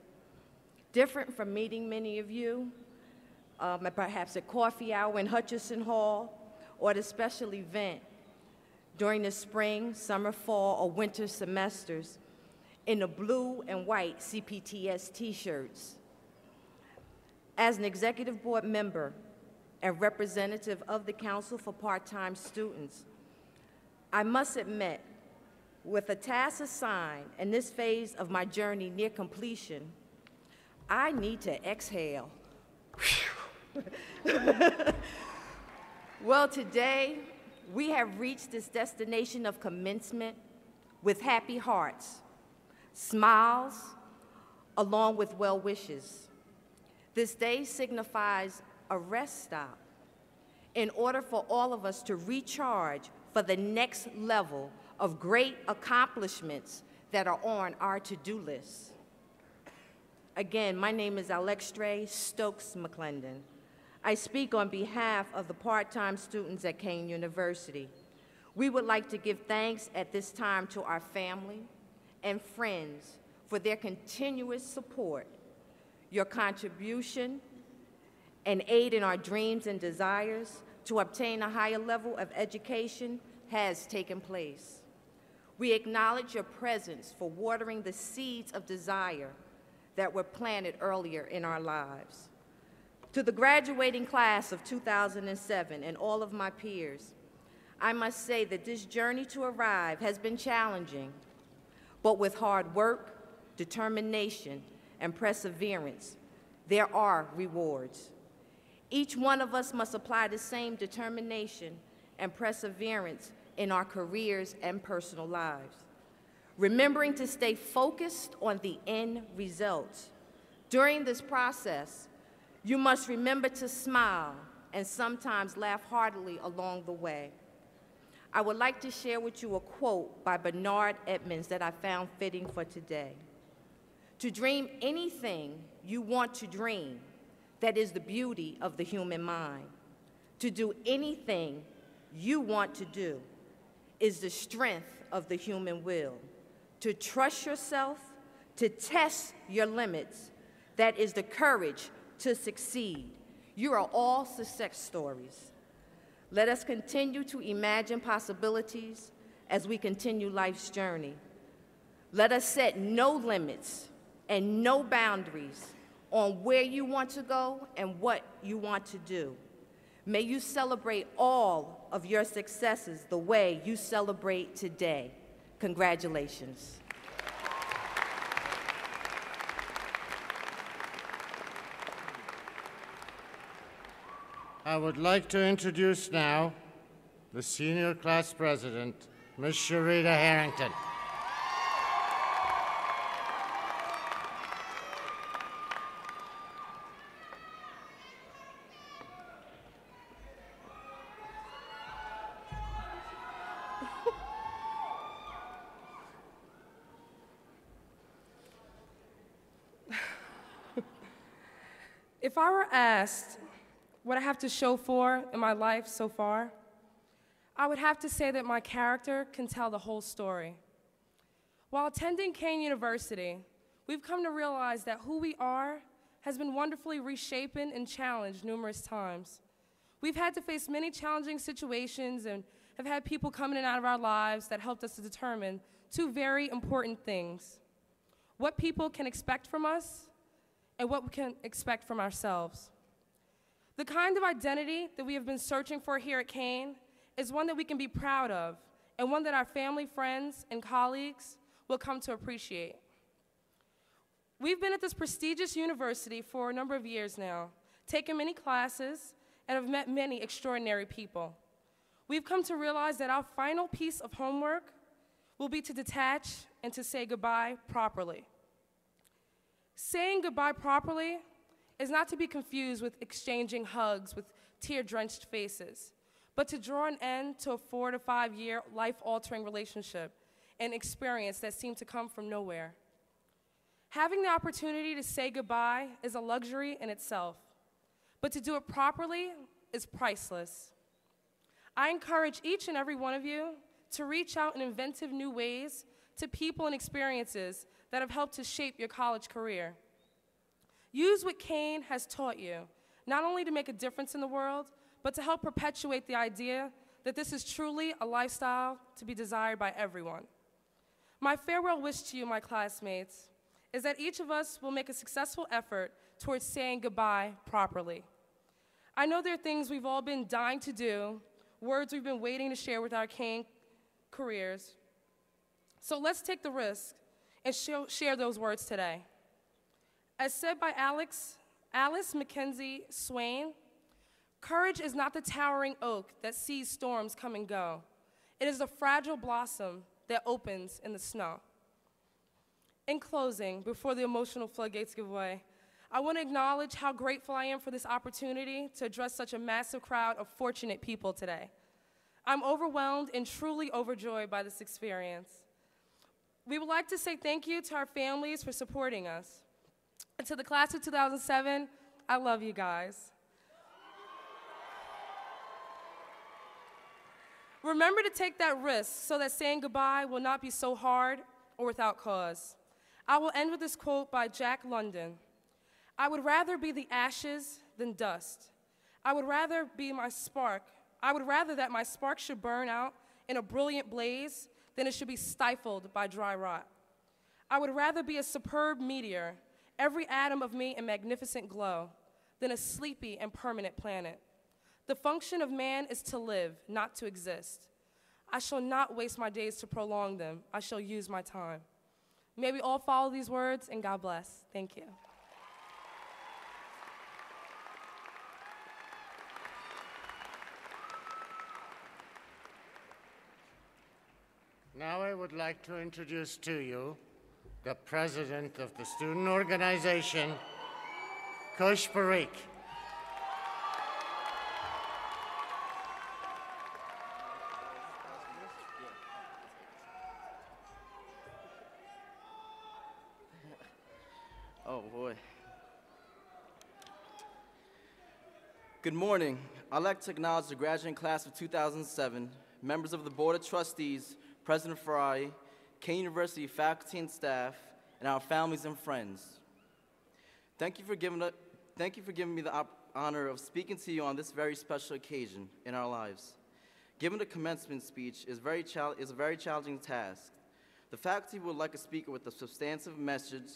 Different from meeting many of you, perhaps at coffee hour in Hutchison Hall, or at a special event during the spring, summer, fall, or winter semesters in the blue and white CPTS t-shirts. As an executive board member and representative of the Council for Part-Time Students, I must admit, with a task assigned in this phase of my journey near completion, I need to exhale. Well, today, we have reached this destination of commencement with happy hearts, smiles, along with well wishes. This day signifies a rest stop in order for all of us to recharge for the next level of great accomplishments that are on our to-do list. Again, my name is Alextra Stokes McClendon. I speak on behalf of the part-time students at Kean University. We would like to give thanks at this time to our family and friends for their continuous support. Your contribution and aid in our dreams and desires to obtain a higher level of education has taken place. We acknowledge your presence for watering the seeds of desire that were planted earlier in our lives. To the graduating class of 2007 and all of my peers, I must say that this journey to arrive has been challenging, but with hard work, determination, and perseverance, there are rewards. Each one of us must apply the same determination and perseverance in our careers and personal lives, remembering to stay focused on the end results. During this process, you must remember to smile and sometimes laugh heartily along the way. I would like to share with you a quote by Bernard Edmonds that I found fitting for today. To dream anything you want to dream, that is the beauty of the human mind. To do anything you want to do is the strength of the human will. To trust yourself, to test your limits, that is the courage to succeed. You are all success stories. Let us continue to imagine possibilities as we continue life's journey. Let us set no limits and no boundaries on where you want to go and what you want to do. May you celebrate all of your successes the way you celebrate today. Congratulations. I would like to introduce now the senior class president, Ms. Sharita Harrington. If I were asked what I have to show for in my life so far, I would have to say that my character can tell the whole story. While attending Kean University, we've come to realize that who we are has been wonderfully reshaped and challenged numerous times. We've had to face many challenging situations and have had people come in and out of our lives that helped us to determine two very important things: what people can expect from us and what we can expect from ourselves. The kind of identity that we have been searching for here at Kean is one that we can be proud of and one that our family, friends, and colleagues will come to appreciate. We've been at this prestigious university for a number of years now, taken many classes, and have met many extraordinary people. We've come to realize that our final piece of homework will be to detach and to say goodbye properly. Saying goodbye properly is not to be confused with exchanging hugs with tear-drenched faces, but to draw an end to a 4 to 5 year life-altering relationship and experience that seemed to come from nowhere. Having the opportunity to say goodbye is a luxury in itself, but to do it properly is priceless. I encourage each and every one of you to reach out in inventive new ways to people and experiences that have helped to shape your college career. Use what Kean has taught you, not only to make a difference in the world, but to help perpetuate the idea that this is truly a lifestyle to be desired by everyone. My farewell wish to you, my classmates, is that each of us will make a successful effort towards saying goodbye properly. I know there are things we've all been dying to do, words we've been waiting to share with our Kean careers. So let's take the risk and share those words today. As said by Alice Mackenzie Swain, courage is not the towering oak that sees storms come and go. It is the fragile blossom that opens in the snow. In closing, before the emotional floodgates give way, I want to acknowledge how grateful I am for this opportunity to address such a massive crowd of fortunate people today. I'm overwhelmed and truly overjoyed by this experience. We would like to say thank you to our families for supporting us. And to the class of 2007, I love you guys. Remember to take that risk so that saying goodbye will not be so hard or without cause. I will end with this quote by Jack London. I would rather be the ashes than dust. I would rather that my spark should burn out in a brilliant blaze than it should be stifled by dry rot. I would rather be a superb meteor, every atom of me in magnificent glow, than a sleepy and permanent planet. The function of man is to live, not to exist. I shall not waste my days to prolong them. I shall use my time. May we all follow these words, and God bless. Thank you. Now I would like to introduce to you the president of the student organization, Kush Parikh. Oh, boy. Good morning. I'd like to acknowledge the graduating class of 2007, members of the Board of Trustees, President Farai, Kean University faculty and staff, and our families and friends. Thank you for giving me the honor of speaking to you on this very special occasion in our lives. Giving a commencement speech is a very challenging task. The faculty would like a speaker with a substantive message,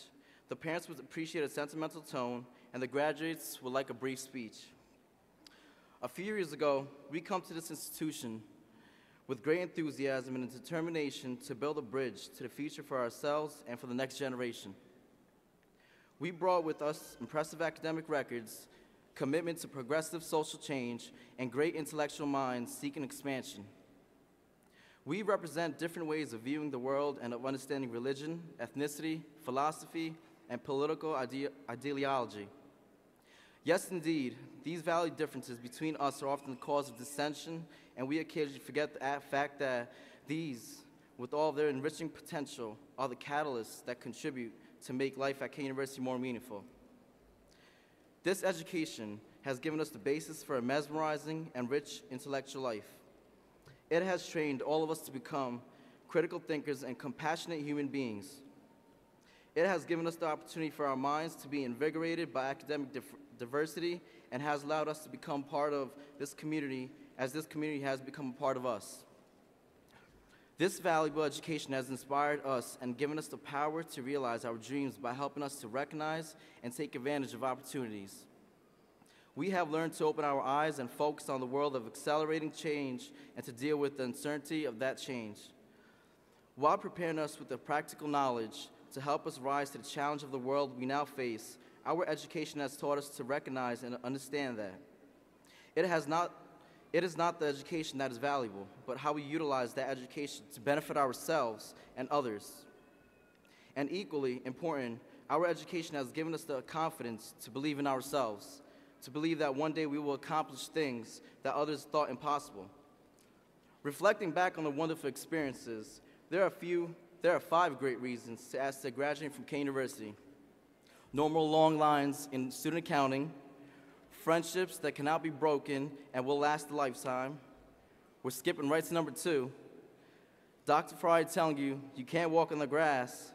the parents would appreciate a sentimental tone, and the graduates would like a brief speech. A few years ago, we come to this institution with great enthusiasm and a determination to build a bridge to the future for ourselves and for the next generation. We brought with us impressive academic records, commitment to progressive social change, and great intellectual minds seeking expansion. We represent different ways of viewing the world and of understanding religion, ethnicity, philosophy, and political ideology. Yes, indeed, these value differences between us are often the cause of dissension, and we occasionally forget the fact that these, with all their enriching potential, are the catalysts that contribute to make life at Kean University more meaningful. This education has given us the basis for a mesmerizing and rich intellectual life. It has trained all of us to become critical thinkers and compassionate human beings. It has given us the opportunity for our minds to be invigorated by academic diversity and has allowed us to become part of this community as this community has become a part of us. This valuable education has inspired us and given us the power to realize our dreams by helping us to recognize and take advantage of opportunities. We have learned to open our eyes and focus on the world of accelerating change and to deal with the uncertainty of that change, while preparing us with the practical knowledge to help us rise to the challenge of the world we now face. Our education has taught us to recognize and understand that. It is not the education that is valuable, but how we utilize that education to benefit ourselves and others. And equally important, our education has given us the confidence to believe in ourselves, to believe that one day we will accomplish things that others thought impossible. Reflecting back on the wonderful experiences, there are 5 great reasons to ask to graduate from Kean University. Normal long lines in student accounting, friendships that cannot be broken and will last a lifetime. We're skipping right to number 2. Dr. Fry telling you you can't walk on the grass.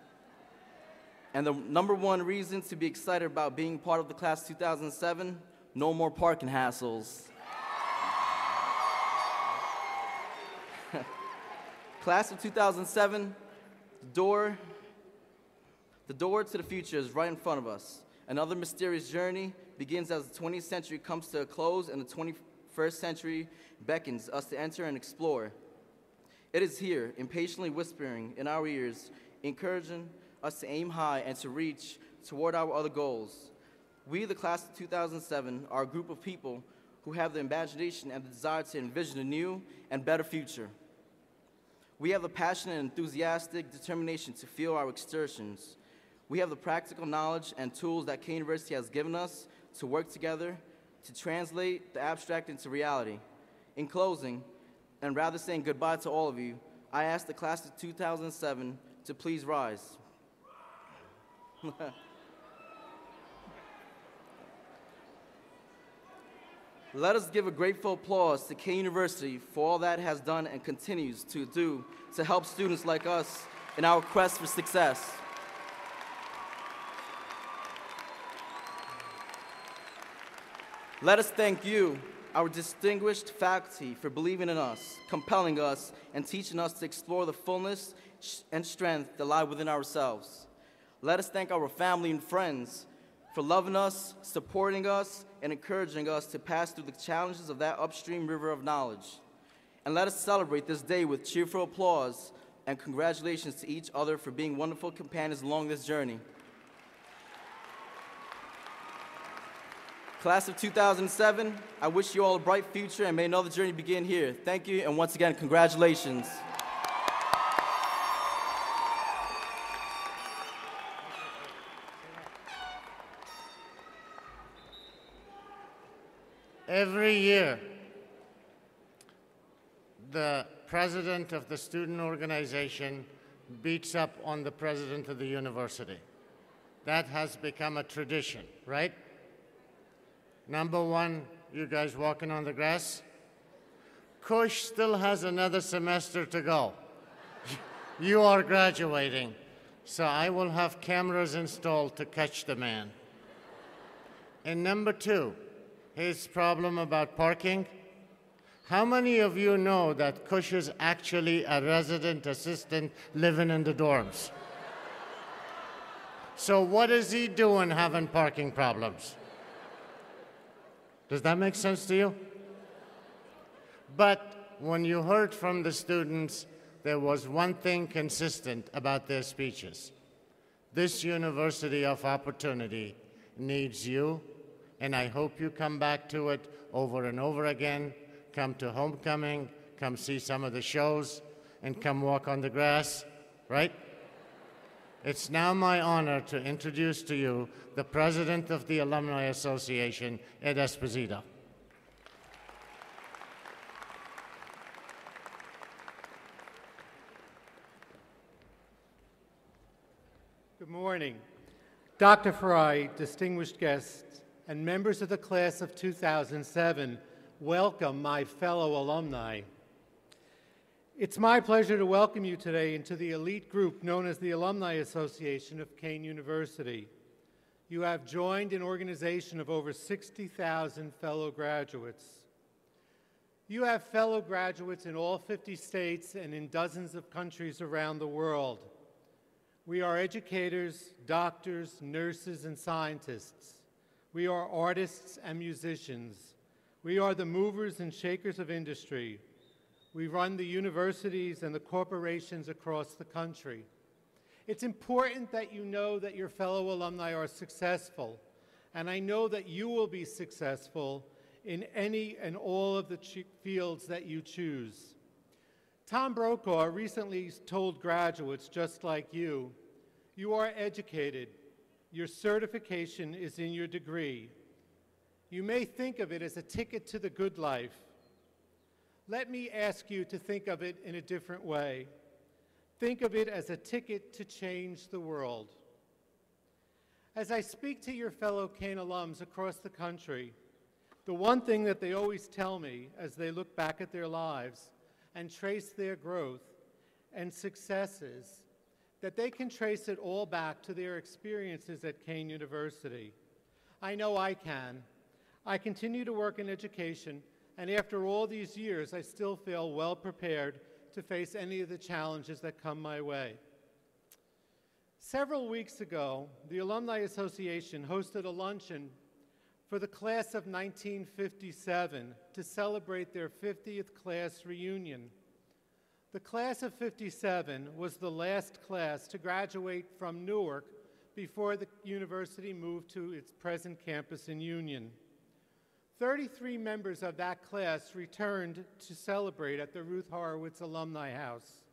And the number 1 reason to be excited about being part of the class of 2007, no more parking hassles. Class of 2007, the door to the future is right in front of us. Another mysterious journey begins as the 20th century comes to a close and the 21st century beckons us to enter and explore. It is here, impatiently whispering in our ears, encouraging us to aim high and to reach toward our other goals. We, the class of 2007, are a group of people who have the imagination and the desire to envision a new and better future. We have the passion and enthusiastic determination to fuel our exertions. We have the practical knowledge and tools that Kean University has given us to work together to translate the abstract into reality. In closing, and rather saying goodbye to all of you, I ask the class of 2007 to please rise. Let us give a grateful applause to Kean University for all that it has done and continues to do to help students like us in our quest for success. Let us thank you, our distinguished faculty, for believing in us, compelling us, and teaching us to explore the fullness and strength that lie within ourselves. Let us thank our family and friends for loving us, supporting us, and encouraging us to pass through the challenges of that upstream river of knowledge. And let us celebrate this day with cheerful applause and congratulations to each other for being wonderful companions along this journey. Class of 2007, I wish you all a bright future and may another journey begin here. Thank you, and once again, congratulations. Every year, the president of the student organization beats up on the president of the university. That has become a tradition, right? Number 1, you guys walking on the grass? Kush still has another semester to go. You are graduating, so I will have cameras installed to catch the man. And number 2, his problem about parking. How many of you know that Kush is actually a resident assistant living in the dorms? So what is he doing having parking problems? Does that make sense to you? But when you heard from the students, there was one thing consistent about their speeches. This University of Opportunity needs you, and I hope you come back to it over and over again. Come to homecoming, come see some of the shows, and come walk on the grass, right? It's now my honor to introduce to you the president of the Alumni Association, Ed Esposito. Good morning. Dr. Fry, distinguished guests, and members of the class of 2007, welcome my fellow alumni. It's my pleasure to welcome you today into the elite group known as the Alumni Association of Kean University. You have joined an organization of over 60,000 fellow graduates. You have fellow graduates in all 50 states and in dozens of countries around the world. We are educators, doctors, nurses, and scientists. We are artists and musicians. We are the movers and shakers of industry. We run the universities and the corporations across the country. It's important that you know that your fellow alumni are successful, and I know that you will be successful in any and all of the fields that you choose. Tom Brokaw recently told graduates just like you are educated. Your certification is in your degree. You may think of it as a ticket to the good life. Let me ask you to think of it in a different way. Think of it as a ticket to change the world. As I speak to your fellow Kean alums across the country, the one thing that they always tell me as they look back at their lives and trace their growth and successes, that they can trace it all back to their experiences at Kean University. I know I can. I continue to work in education, and after all these years, I still feel well prepared to face any of the challenges that come my way. Several weeks ago, the Alumni Association hosted a luncheon for the class of 1957 to celebrate their 50th class reunion. The class of 57 was the last class to graduate from Newark before the university moved to its present campus in Union. 33 members of that class returned to celebrate at the Ruth Horowitz Alumni House.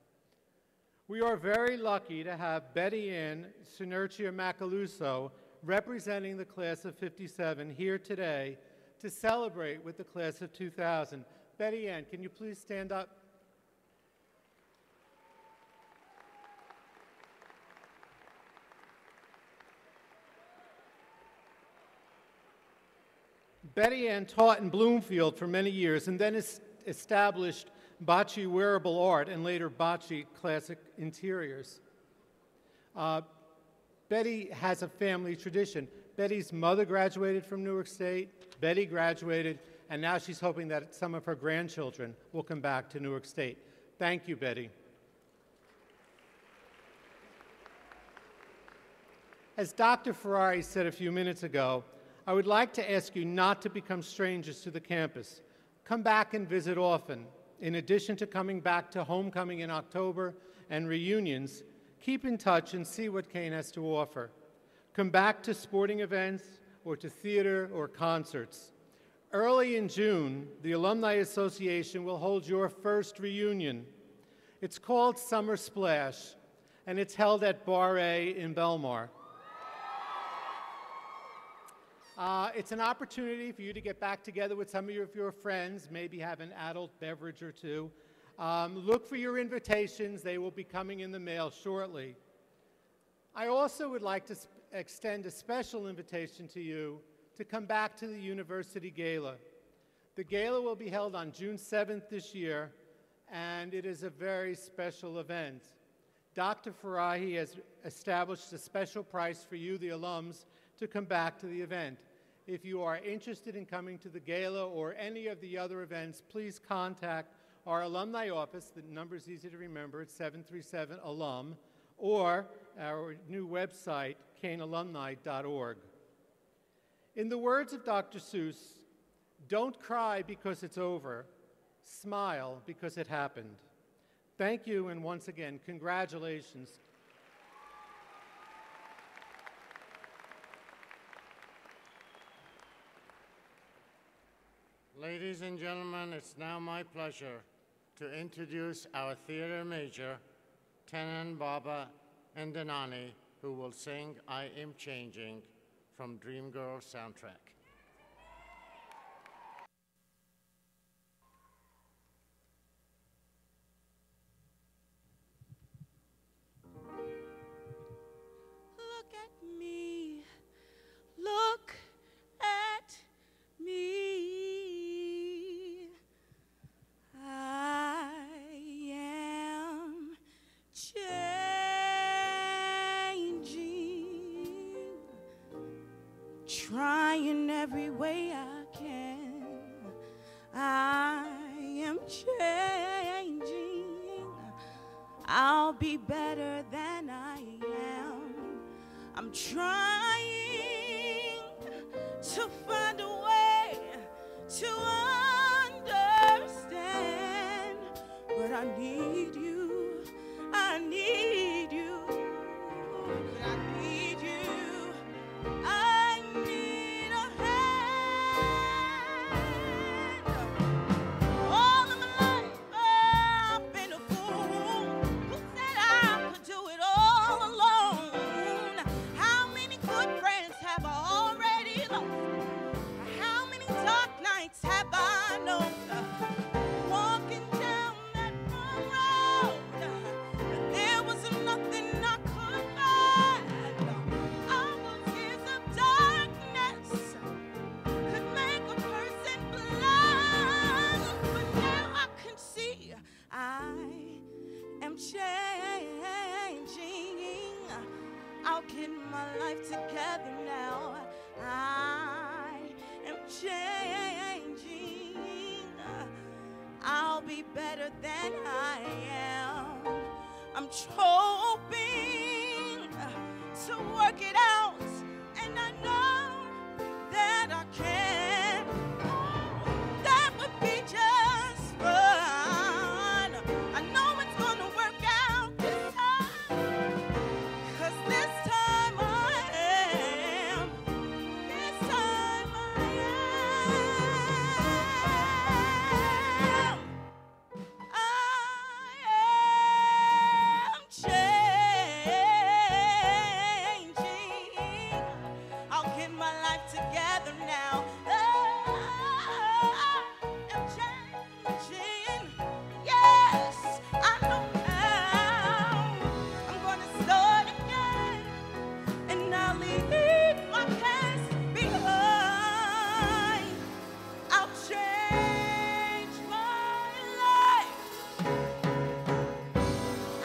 We are very lucky to have Betty Ann Sinertia Macaluso representing the class of 57 here today to celebrate with the class of 2000. Betty Ann, can you please stand up? Betty Ann taught in Bloomfield for many years and then established Bocce Wearable Art and later Bocce Classic Interiors. Betty has a family tradition. Betty's mother graduated from Newark State, Betty graduated, and now she's hoping that some of her grandchildren will come back to Newark State. Thank you, Betty. As Dr. Ferrari said a few minutes ago, I would like to ask you not to become strangers to the campus. Come back and visit often. In addition to coming back to homecoming in October and reunions, keep in touch and see what Kean has to offer. Come back to sporting events or to theater or concerts. Early in June, the Alumni Association will hold your first reunion. It's called Summer Splash, and it's held at Bar A in Belmar. It's an opportunity for you to get back together with some of your friends, maybe have an adult beverage or two. Look for your invitations. They will be coming in the mail shortly. I also would like to extend a special invitation to you to come back to the University Gala. The Gala will be held on June 7th this year, and it is a very special event. Dr. Farahi has established a special price for you, the alums, to come back to the event. If you are interested in coming to the Gala or any of the other events, please contact our alumni office. The number is easy to remember. It's 737-ALUM, or our new website, keanalumni.org. In the words of Dr. Seuss, don't cry because it's over. Smile because it happened. Thank you, and once again, congratulations. Ladies and gentlemen, it's now my pleasure to introduce our theater major, Tenan Baba Endanani, who will sing I Am Changing from Dreamgirls soundtrack. Look at me, look at me. I am changing, trying every way I can. I am changing, I'll be better than I am. I'm trying to find a way to understand, but I need you, I need you, I need you, I need a hand. know, walking down that road, there was nothing I could find. All those years of darkness could make a person blind, but now I can see I am changing. I'll get my life together now. I am changing. I'll be better than I am. I'm hoping to work it out, and I know that I can. That would be just fun. I know it's gonna work out this time, 'cause this time I am. This time I am. I am changing. I'll get my life together now. I'm changing. Yes, I know now. I'm gonna start again, and I'll leave my past behind. I'll change my life.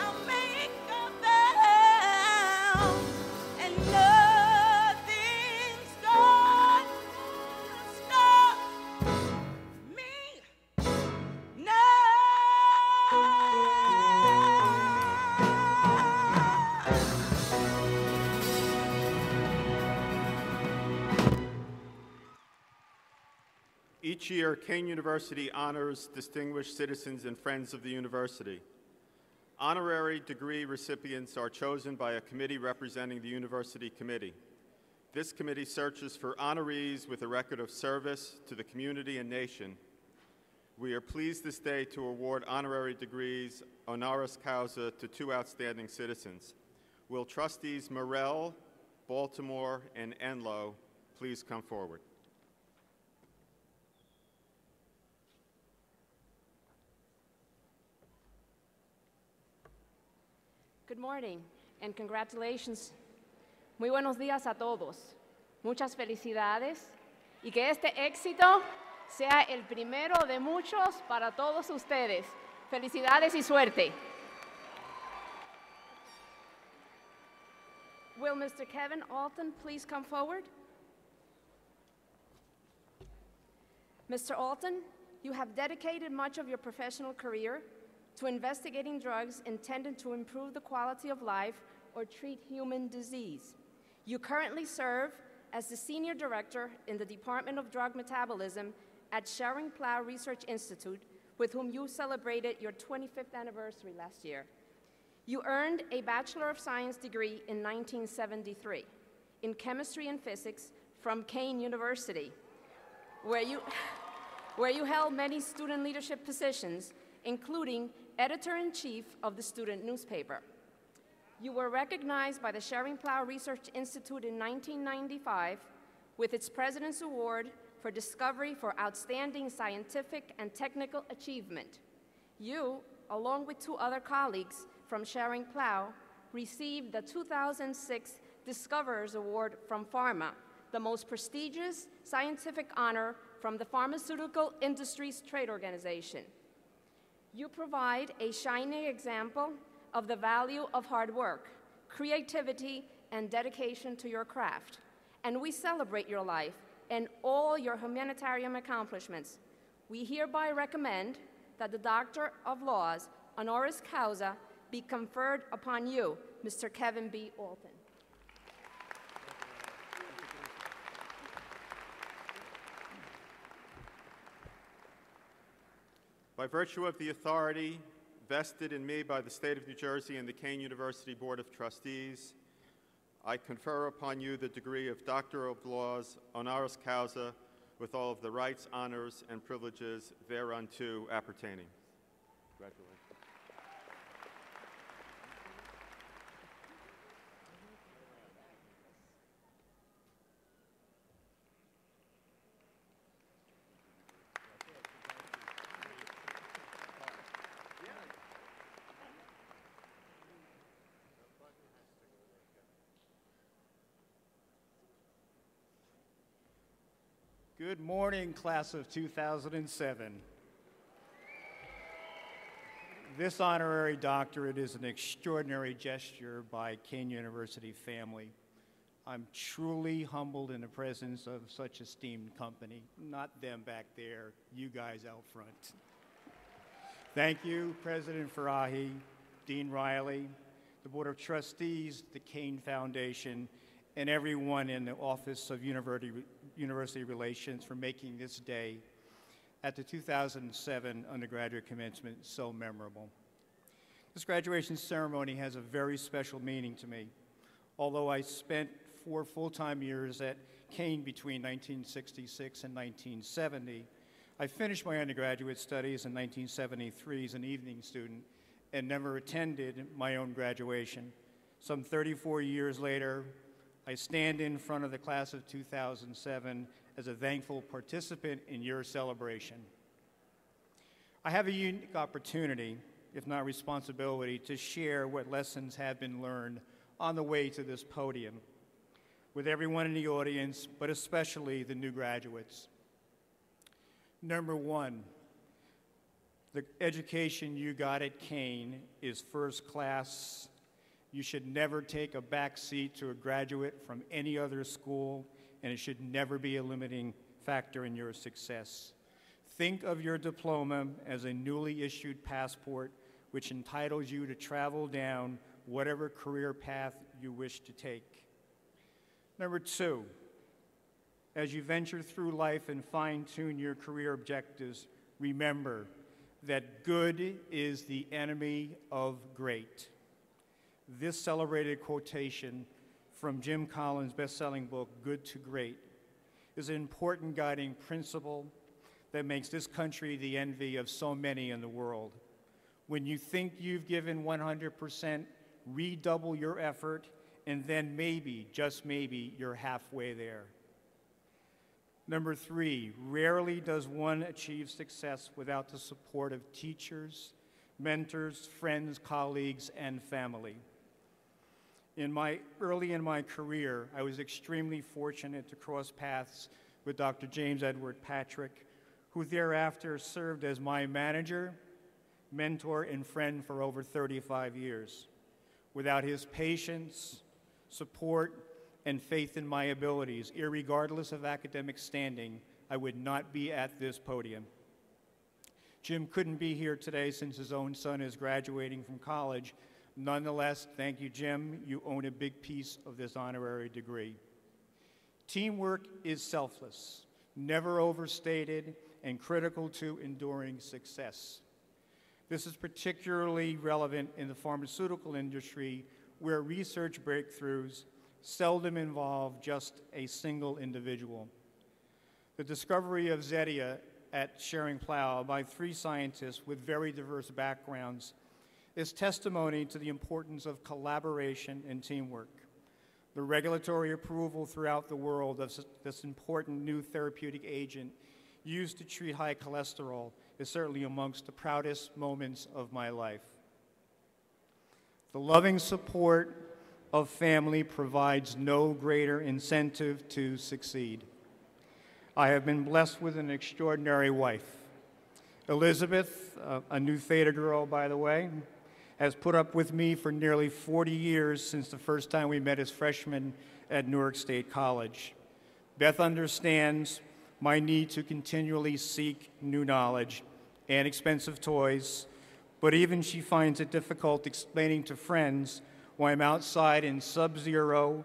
I'll make a vow, and nothing's gonna stop me now. Each year, Kean University honors distinguished citizens and friends of the university. Honorary degree recipients are chosen by a committee representing the university committee. This committee searches for honorees with a record of service to the community and nation. We are pleased this day to award honorary degrees honoris causa to two outstanding citizens. Will trustees Morell, Baltimore, and Enlow please come forward? Good morning and congratulations. Muy buenos días a todos. Muchas felicidades y que este éxito sea el primero de muchos para todos ustedes. Felicidades y suerte. Will Mr. Kevin Alton please come forward? Mr. Alton, you have dedicated much of your professional career to investigating drugs intended to improve the quality of life or treat human disease. You currently serve as the Senior Director in the Department of Drug Metabolism at Schering-Plough Research Institute, with whom you celebrated your 25th anniversary last year. You earned a Bachelor of Science degree in 1973 in Chemistry and Physics from Kean University, where you held many student leadership positions, including Editor-in-Chief of the student newspaper. You were recognized by the Schering-Plough Research Institute in 1995 with its President's Award for Discovery for Outstanding Scientific and Technical Achievement. You, along with two other colleagues from Schering-Plough, received the 2006 Discoverers Award from Pharma, the most prestigious scientific honor from the Pharmaceutical Industries Trade Organization. You provide a shining example of the value of hard work, creativity, and dedication to your craft. And we celebrate your life and all your humanitarian accomplishments. We hereby recommend that the Doctor of Laws, honoris causa, be conferred upon you, Mr. Kevin B. Alton. By virtue of the authority vested in me by the State of New Jersey and the Kean University Board of Trustees, I confer upon you the degree of Doctor of Laws, honoris causa, with all of the rights, honors, and privileges thereunto appertaining. Congratulations. Good morning, class of 2007. This honorary doctorate is an extraordinary gesture by Kean University family. I'm truly humbled in the presence of such esteemed company. Not them back there, you guys out front. Thank you, President Farahi, Dean Riley, the Board of Trustees, the Kean Foundation, and everyone in the Office of University Relations for making this day at the 2007 Undergraduate Commencement so memorable. This graduation ceremony has a very special meaning to me. Although I spent 4 full-time years at Kean between 1966 and 1970, I finished my undergraduate studies in 1973 as an evening student and never attended my own graduation. Some 34 years later, I stand in front of the class of 2007 as a thankful participant in your celebration. I have a unique opportunity, if not responsibility, to share what lessons have been learned on the way to this podium with everyone in the audience, but especially the new graduates. Number one, the education you got at Kean is first class. You should never take a back seat to a graduate from any other school, and it should never be a limiting factor in your success. Think of your diploma as a newly issued passport which entitles you to travel down whatever career path you wish to take. Number two, as you venture through life and fine-tune your career objectives, remember that good is the enemy of great. This celebrated quotation from Jim Collins' best-selling book, Good to Great, is an important guiding principle that makes this country the envy of so many in the world. When you think you've given 100%, redouble your effort, and then maybe, just maybe, you're halfway there. Number three, rarely does one achieve success without the support of teachers, mentors, friends, colleagues, and family. Early in my career, I was extremely fortunate to cross paths with Dr. James Edward Patrick, who thereafter served as my manager, mentor, and friend for over 35 years. Without his patience, support, and faith in my abilities, irregardless of academic standing, I would not be at this podium. Jim couldn't be here today since his own son is graduating from college. Nonetheless, thank you, Jim. You own a big piece of this honorary degree. Teamwork is selfless, never overstated, and critical to enduring success. This is particularly relevant in the pharmaceutical industry, where research breakthroughs seldom involve just a single individual. The discovery of Zetia at Schering-Plough by 3 scientists with very diverse backgrounds is testimony to the importance of collaboration and teamwork. The regulatory approval throughout the world of this important new therapeutic agent used to treat high cholesterol is certainly amongst the proudest moments of my life. The loving support of family provides no greater incentive to succeed. I have been blessed with an extraordinary wife. Elizabeth, a new Theta girl, by the way, has put up with me for nearly 40 years since the first time we met as freshmen at Newark State College. Beth understands my need to continually seek new knowledge and expensive toys, but even she finds it difficult explaining to friends why I'm outside in sub-zero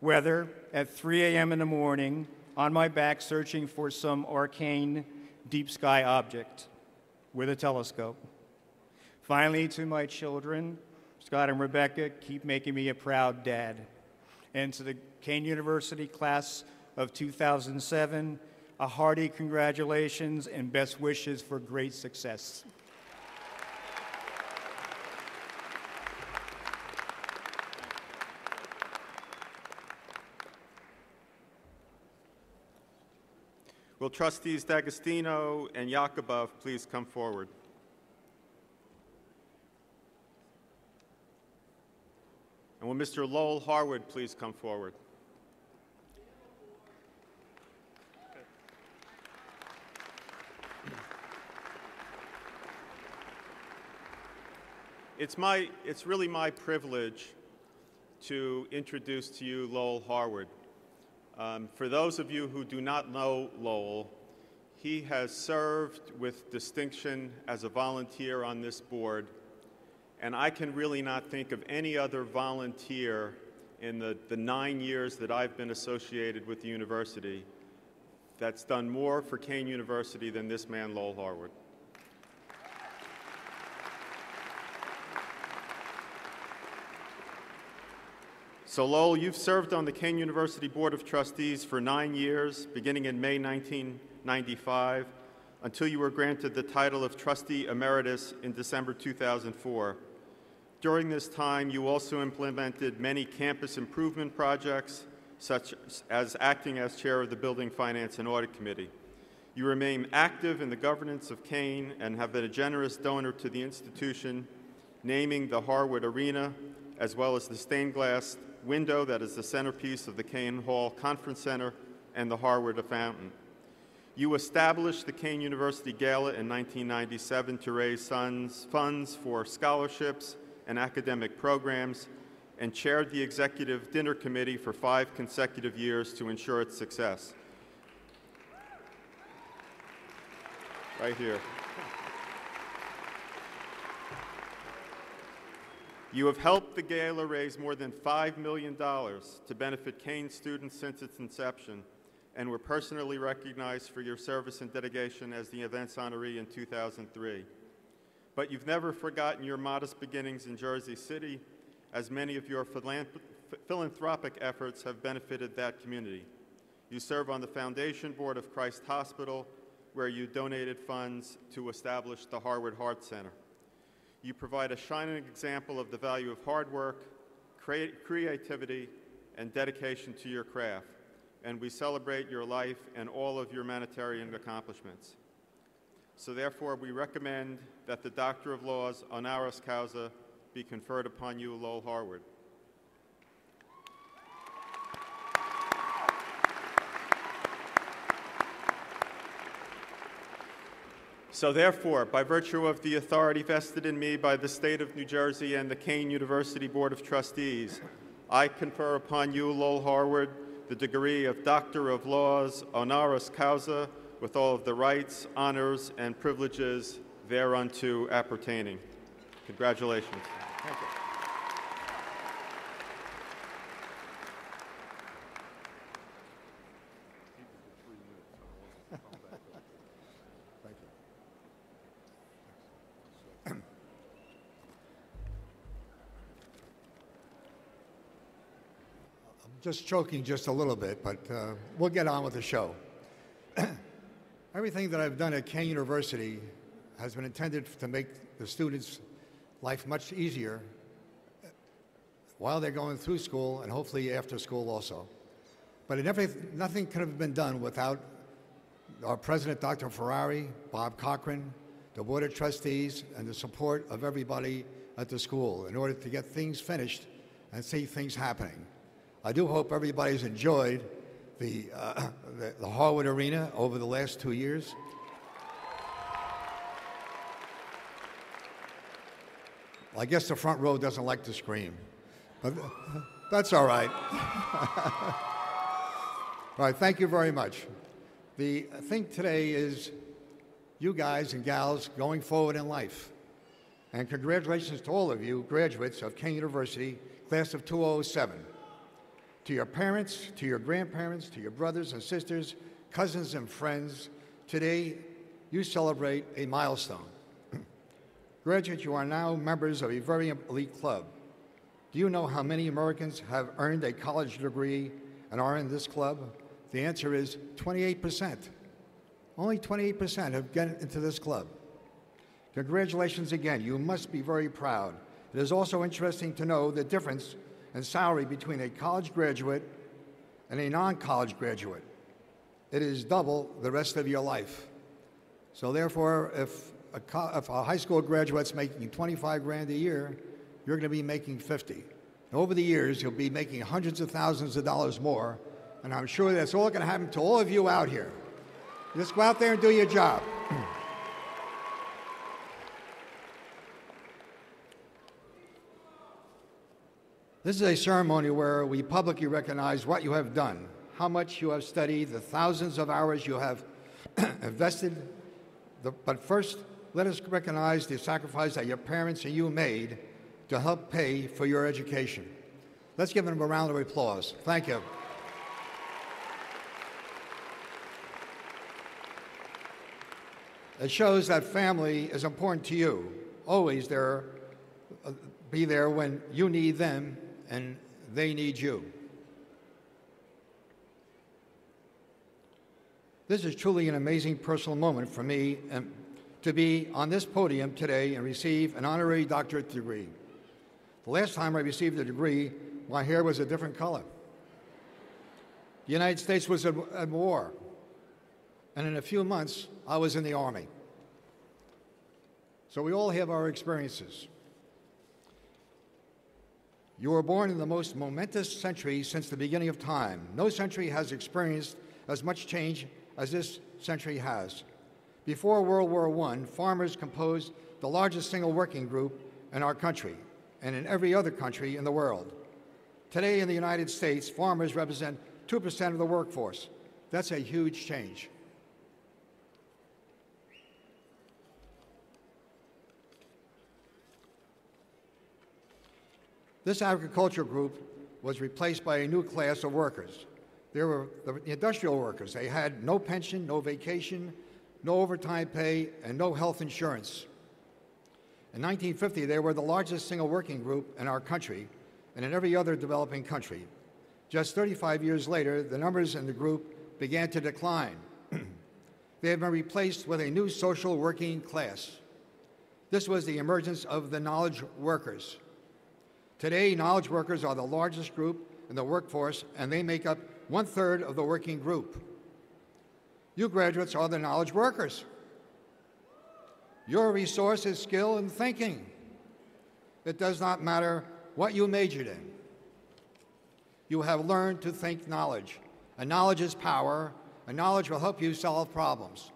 weather at 3 a.m. in the morning on my back searching for some arcane deep sky object with a telescope. Finally, to my children, Scott and Rebecca, keep making me a proud dad. And to the Kean University class of 2007, a hearty congratulations and best wishes for great success. Will Trustees D'Agostino and Yakubov please come forward? And will Mr. Lowell Harwood please come forward? It's really my privilege to introduce to you Lowell Harwood. For those of you who do not know Lowell, he has served with distinction as a volunteer on this board, and I can really not think of any other volunteer in the 9 years that I've been associated with the university that's done more for Kean University than this man, Lowell Harwood. So Lowell, you've served on the Kean University Board of Trustees for 9 years, beginning in May 1995, until you were granted the title of Trustee Emeritus in December 2004. During this time, you also implemented many campus improvement projects, such as acting as chair of the Building Finance and Audit Committee. You remain active in the governance of Kean and have been a generous donor to the institution, naming the Harwood Arena, as well as the stained glass window that is the centerpiece of the Kean Hall Conference Center and the Harwood Fountain. You established the Kean University Gala in 1997 to raise funds for scholarships and academic programs, and chaired the Executive Dinner Committee for 5 consecutive years to ensure its success. Right here. You have helped the Gala raise more than $5 million to benefit Kean students since its inception, and were personally recognized for your service and dedication as the event's honoree in 2003. But you've never forgotten your modest beginnings in Jersey City, as many of your philanthropic efforts have benefited that community. You serve on the Foundation Board of Christ Hospital, where you donated funds to establish the Harwood Heart Center. You provide a shining example of the value of hard work, creativity, and dedication to your craft, and we celebrate your life and all of your humanitarian accomplishments. So therefore, we recommend that the Doctor of Laws honoris causa be conferred upon you, Lowell Harwood. So therefore, by virtue of the authority vested in me by the State of New Jersey and the Kean University Board of Trustees, I confer upon you, Lowell Harwood, the degree of Doctor of Laws honoris causa, with all of the rights, honors, and privileges thereunto appertaining. Congratulations. Thank you. Just choking just a little bit, but we'll get on with the show. Everything that I've done at Kean University has been intended to make the students' life much easier while they're going through school and hopefully after school also. But nothing could have been done without our president, Dr. Ferrari, Bob Cochran, the Board of Trustees, and the support of everybody at the school in order to get things finished and see things happening. I do hope everybody's enjoyed the Harwood Arena over the last 2 years. I guess the front row doesn't like to scream, but that's all right. All right, thank you very much. The thing today is you guys and gals going forward in life. And congratulations to all of you graduates of Kean University, class of 2007. To your parents, to your grandparents, to your brothers and sisters, cousins and friends, today you celebrate a milestone. Graduates, you are now members of a very elite club. Do you know how many Americans have earned a college degree and are in this club? The answer is 28%. Only 28% have gotten into this club. Congratulations again. You must be very proud. It is also interesting to know the difference in salary between a college graduate and a non-college graduate. It is double the rest of your life. So therefore, if a high school graduate's making 25 grand a year, you're going to be making 50. And over the years, you'll be making hundreds of thousands of dollars more, and I'm sure that's all going to happen to all of you out here. Just go out there and do your job. This is a ceremony where we publicly recognize what you have done, how much you have studied, the thousands of hours you have invested. But first, let us recognize the sacrifice that your parents and you made to help pay for your education. Let's give them a round of applause. Thank you. It shows that family is important to you. Always be there when you need them and they need you. This is truly an amazing personal moment for me to be on this podium today and receive an honorary doctorate degree. The last time I received a degree, my hair was a different color. The United States was at war, and in a few months, I was in the Army. So we all have our experiences. You were born in the most momentous century since the beginning of time. No century has experienced as much change as this century has. Before World War I, farmers composed the largest single working group in our country and in every other country in the world. Today in the United States, farmers represent 2% of the workforce. That's a huge change. This agricultural group was replaced by a new class of workers. There were the industrial workers. They had no pension, no vacation, no overtime pay, and no health insurance. In 1950, they were the largest single working group in our country and in every other developing country. Just 35 years later, the numbers in the group began to decline. They have been replaced with a new social working class. This was the emergence of the knowledge workers. Today, knowledge workers are the largest group in the workforce, and they make up 1/3 of the working group. You graduates are the knowledge workers. Your resource is skill and thinking. It does not matter what you majored in. You have learned to think knowledge, and knowledge is power, and knowledge will help you solve problems.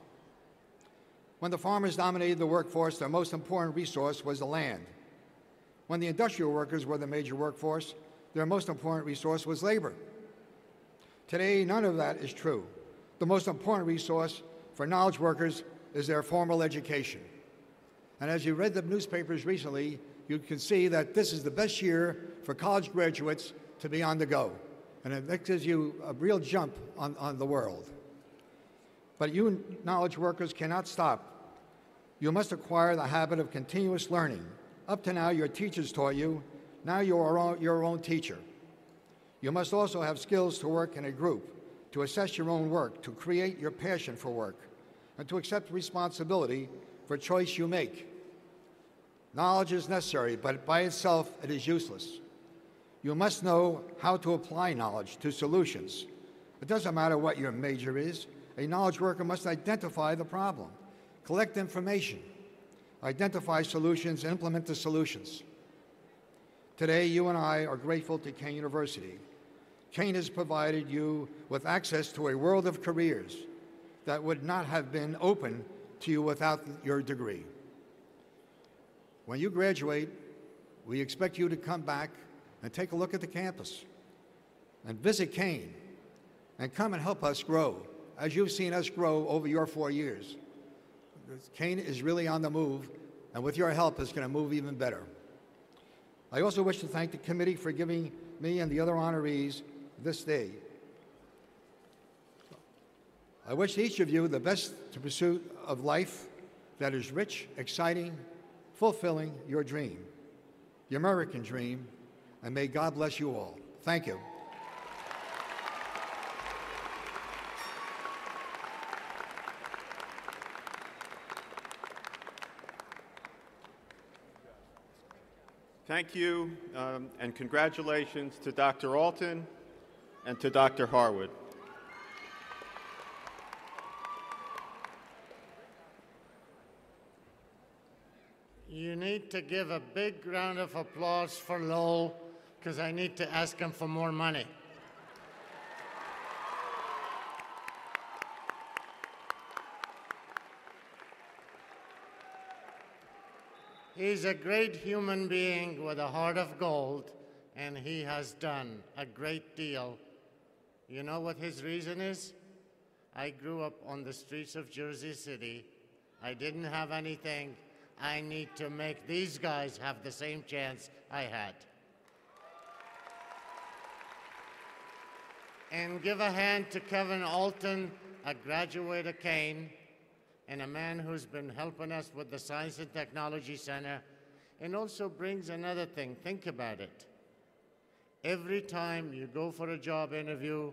When the farmers dominated the workforce, their most important resource was the land. When the industrial workers were the major workforce, their most important resource was labor. Today, none of that is true. The most important resource for knowledge workers is their formal education. And as you read the newspapers recently, you can see that this is the best year for college graduates to be on the go. And it gives you a real jump on the world. But you knowledge workers cannot stop. You must acquire the habit of continuous learning. Up to now, your teachers taught you. Now you are your own teacher. You must also have skills to work in a group, to assess your own work, to create your passion for work, and to accept responsibility for choice you make. Knowledge is necessary, but by itself, it is useless. You must know how to apply knowledge to solutions. It doesn't matter what your major is. A knowledge worker must identify the problem, collect information, identify solutions, and implement the solutions. Today, you and I are grateful to Kean University. Kean has provided you with access to a world of careers that would not have been open to you without your degree. When you graduate, we expect you to come back and take a look at the campus and visit Kean and come and help us grow, as you've seen us grow over your 4 years. Kean is really on the move, and with your help, it's going to move even better. I also wish to thank the committee for giving me and the other honorees this day. I wish each of you the best to pursuit of life that is rich, exciting, fulfilling your dream, the American dream, and may God bless you all. Thank you. Thank you, and congratulations to Dr. Alton and to Dr. Harwood. You need to give a big round of applause for Lowell, because I need to ask him for more money. He's a great human being with a heart of gold, and he has done a great deal. You know what his reason is? I grew up on the streets of Jersey City. I didn't have anything. I need to make these guys have the same chance I had. And give a hand to Kevin Alton, a graduate of Kean, and a man who's been helping us with the Science and Technology Center, and also brings another thing. Think about it. Every time you go for a job interview,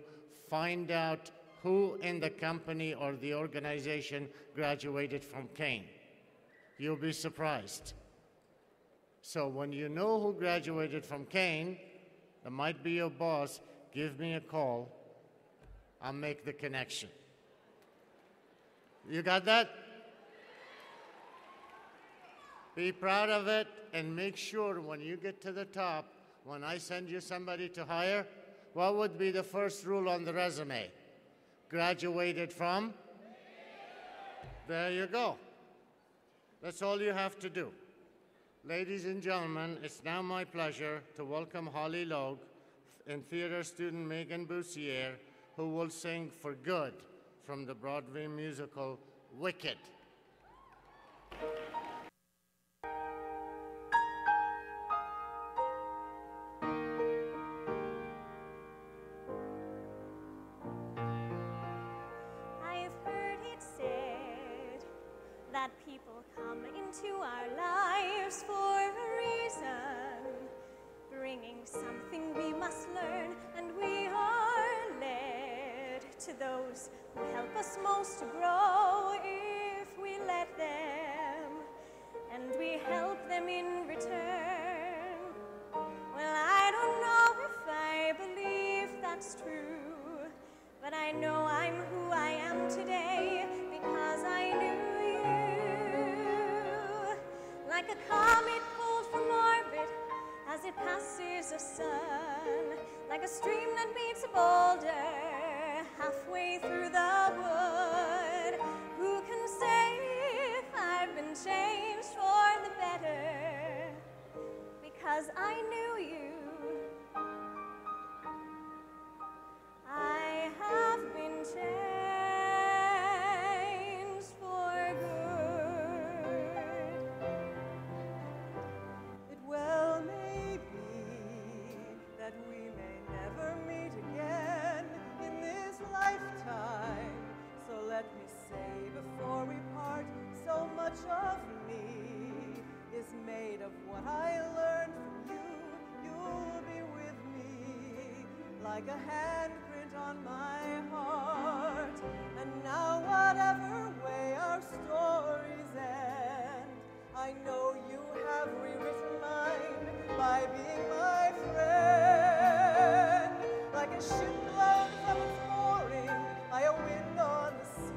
find out who in the company or the organization graduated from Kean. You'll be surprised. So when you know who graduated from Kean, that might be your boss, give me a call. I'll make the connection. You got that? Be proud of it and make sure when you get to the top, when I send you somebody to hire, what would be the first rule on the resume? Graduated from? There you go. That's all you have to do. Ladies and gentlemen, it's now my pleasure to welcome Holly Logue and theater student Megan Boussier, who will sing For Good from the Broadway musical Wicked. I've heard it said that people come into our lives for a reason, bringing something we must learn, and we are led to those who help us most to grow if we let them, and we help them in return. Well, I don't know if I believe that's true, but I know I'm who I am today because I knew you. Like a comet pulled from orbit as it passes a sun, like a stream that meets a boulder halfway through the wood. Who can say if I've been changed for the better? Because I knew you. I have been changed for good. It well may be that we may never meet again in this lifetime. So let me say before we part, so much of me is made of what I learned from you. You'll be with me like a handprint on my heart. And now whatever way our stories end, I know you have rewritten mine by being my friend. Like a ship blown from its mooring by a wind on the sea,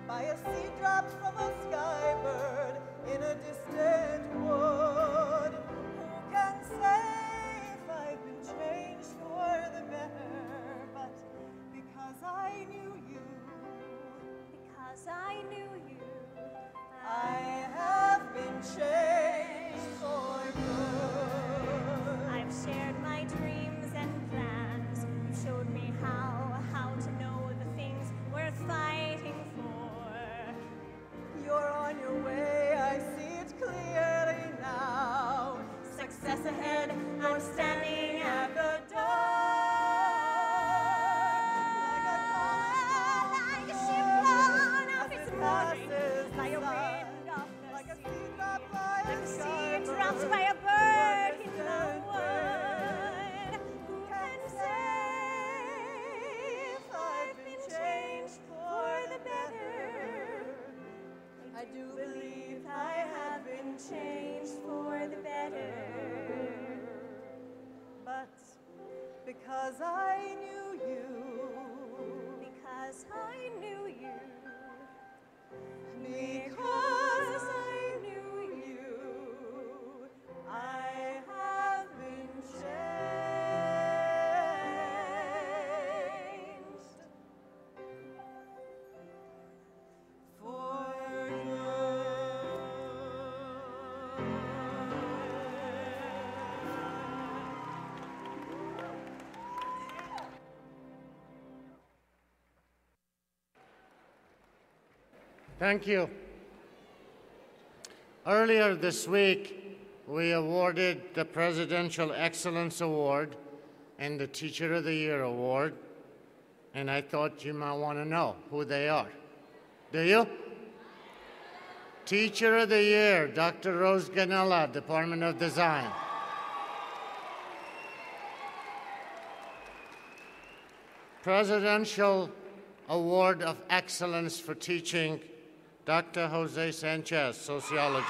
by a sea dropped from a skybird in a distant wood. Who can say if I've been changed for the better? But because I knew you, Because I knew you, I have been changed for good. I've shared my dreams and plans. You showed me how to know the things worth fighting for. You're on your way, I see it clearly now. Success ahead, I'm standing at the door. Like a ship blown off its mooring by a wind off the sea, like a sea dropped by a bird in the wood. Who can say if I've been changed for the better? I do believe I have been changed for the better. But because I knew you, Because I knew you, because I knew you, I have been changed for good. Thank you. Earlier this week, we awarded the Presidential Excellence Award and the Teacher of the Year Award, and I thought you might want to know who they are. Do you? Teacher of the Year, Dr. Rose Ganella, Department of Design. Presidential Award of Excellence for Teaching, Dr. Jose Sanchez, Sociology.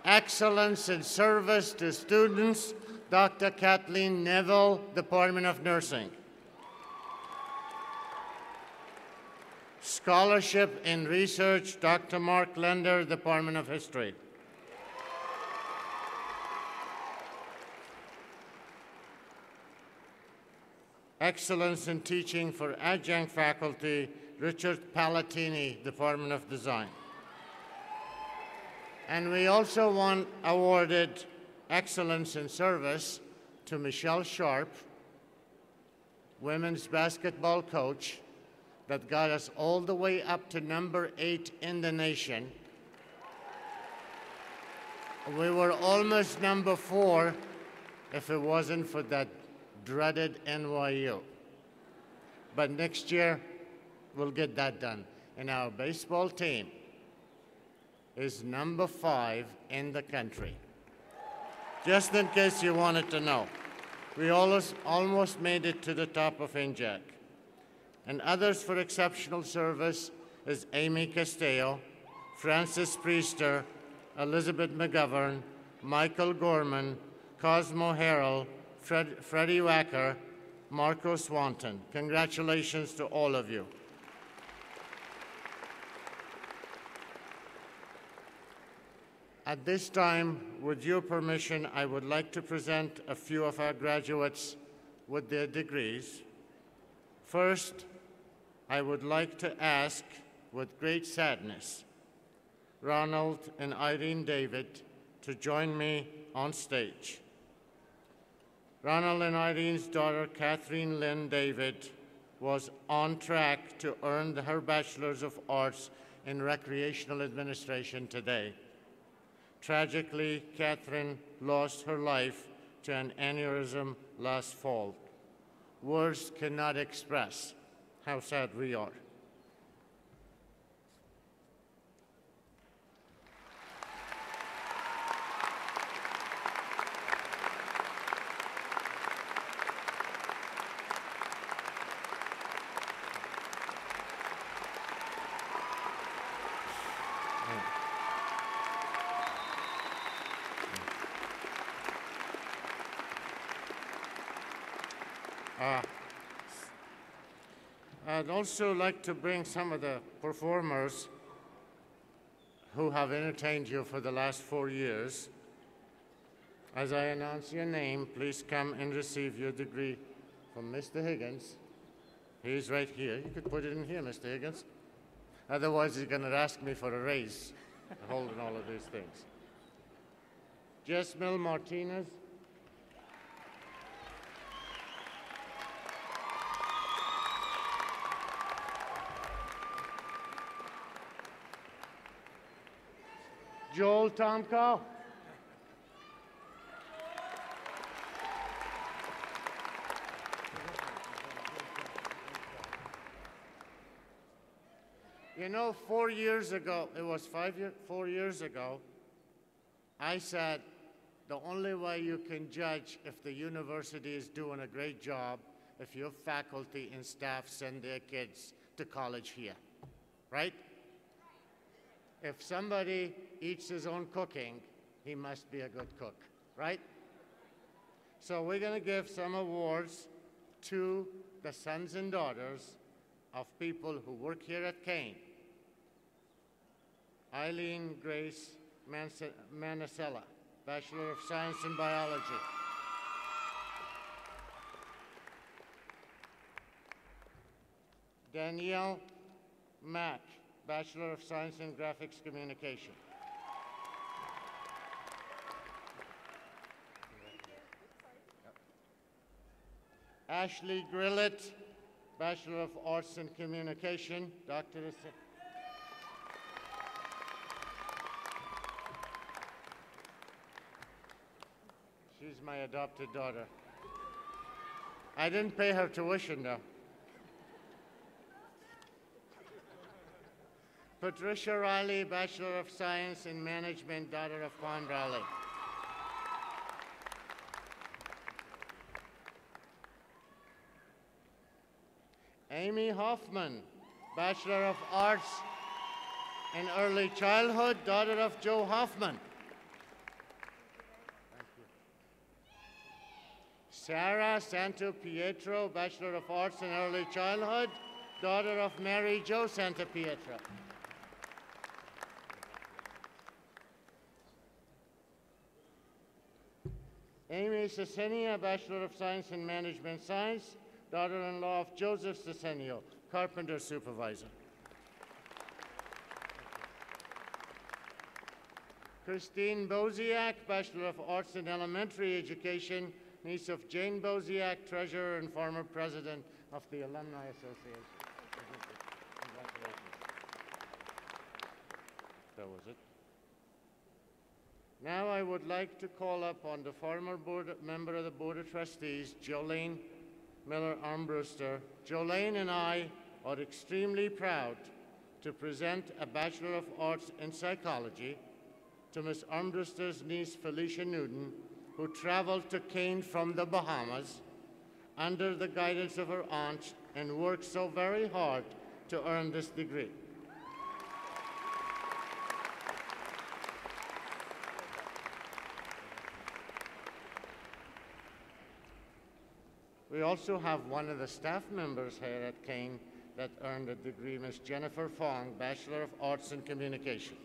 Excellence in Service to Students, Dr. Kathleen Neville, Department of Nursing. Scholarship in Research, Dr. Mark Lender, Department of History. Excellence in Teaching for Adjunct Faculty, Richard Palatini, Department of Design. And we also awarded Excellence in Service to Michelle Sharp, women's basketball coach, that got us all the way up to number 8 in the nation. We were almost number 4 if it wasn't for that dreaded NYU. But next year, we'll get that done. And our baseball team is number 5 in the country. Just in case you wanted to know. We almost made it to the top of NJAC. And others for exceptional service is Amy Castillo, Francis Priester, Elizabeth McGovern, Michael Gorman, Cosmo Harrell, Freddie Wacker, Marco Swanton. Congratulations to all of you. At this time, with your permission, I would like to present a few of our graduates with their degrees. First, I would like to ask, with great sadness, Ronald and Irene David to join me on stage. Ronald and Irene's daughter, Catherine Lynn David, was on track to earn her Bachelor's of Arts in Recreational Administration today. Tragically, Catherine lost her life to an aneurysm last fall. Words cannot express how sad we are. I'd also like to bring some of the performers who have entertained you for the last 4 years. As I announce your name, please come and receive your degree from Mr. Higgins. He's right here. You could put it in here, Mr. Higgins. Otherwise, he's going to ask me for a raise, holding all of these things. Jesmil Martinez. Joel Tomko. You know, 4 years ago, it was 4 years ago, I said the only way you can judge if the university is doing a great job if your faculty and staff send their kids to college here, right? If somebody eats his own cooking, he must be a good cook, right? So we're going to give some awards to the sons and daughters of people who work here at Kean. Eileen Grace Manasella, Bachelor of Science in Biology. Danielle Mack, Bachelor of Science in Graphics Communication. Ashley Grillett, Bachelor of Arts in Communication, Doctorate. She's my adopted daughter. I didn't pay her tuition, though. Patricia Riley, Bachelor of Science in Management, daughter of Con Riley. Amy Hoffman, Bachelor of Arts in Early Childhood, daughter of Joe Hoffman. Sarah Santo Pietro, Bachelor of Arts in Early Childhood, daughter of Mary Jo Santo Pietro. Amy Cesenia, Bachelor of Science in Management Science, daughter-in-law of Joseph Cesenio, carpenter supervisor. Christine Boziak, Bachelor of Arts in Elementary Education, niece of Jane Boziak, treasurer and former president of the Alumni Association. Congratulations. That was it. Now I would like to call upon the former member of the Board of Trustees, Jolene Miller Armbruster. Jolene and I are extremely proud to present a Bachelor of Arts in Psychology to Ms. Armbruster's niece, Felicia Newton, who traveled to Kean from the Bahamas under the guidance of her aunt and worked so very hard to earn this degree. We also have one of the staff members here at Kean that earned a degree, Ms. Jennifer Fong, Bachelor of Arts in Communication.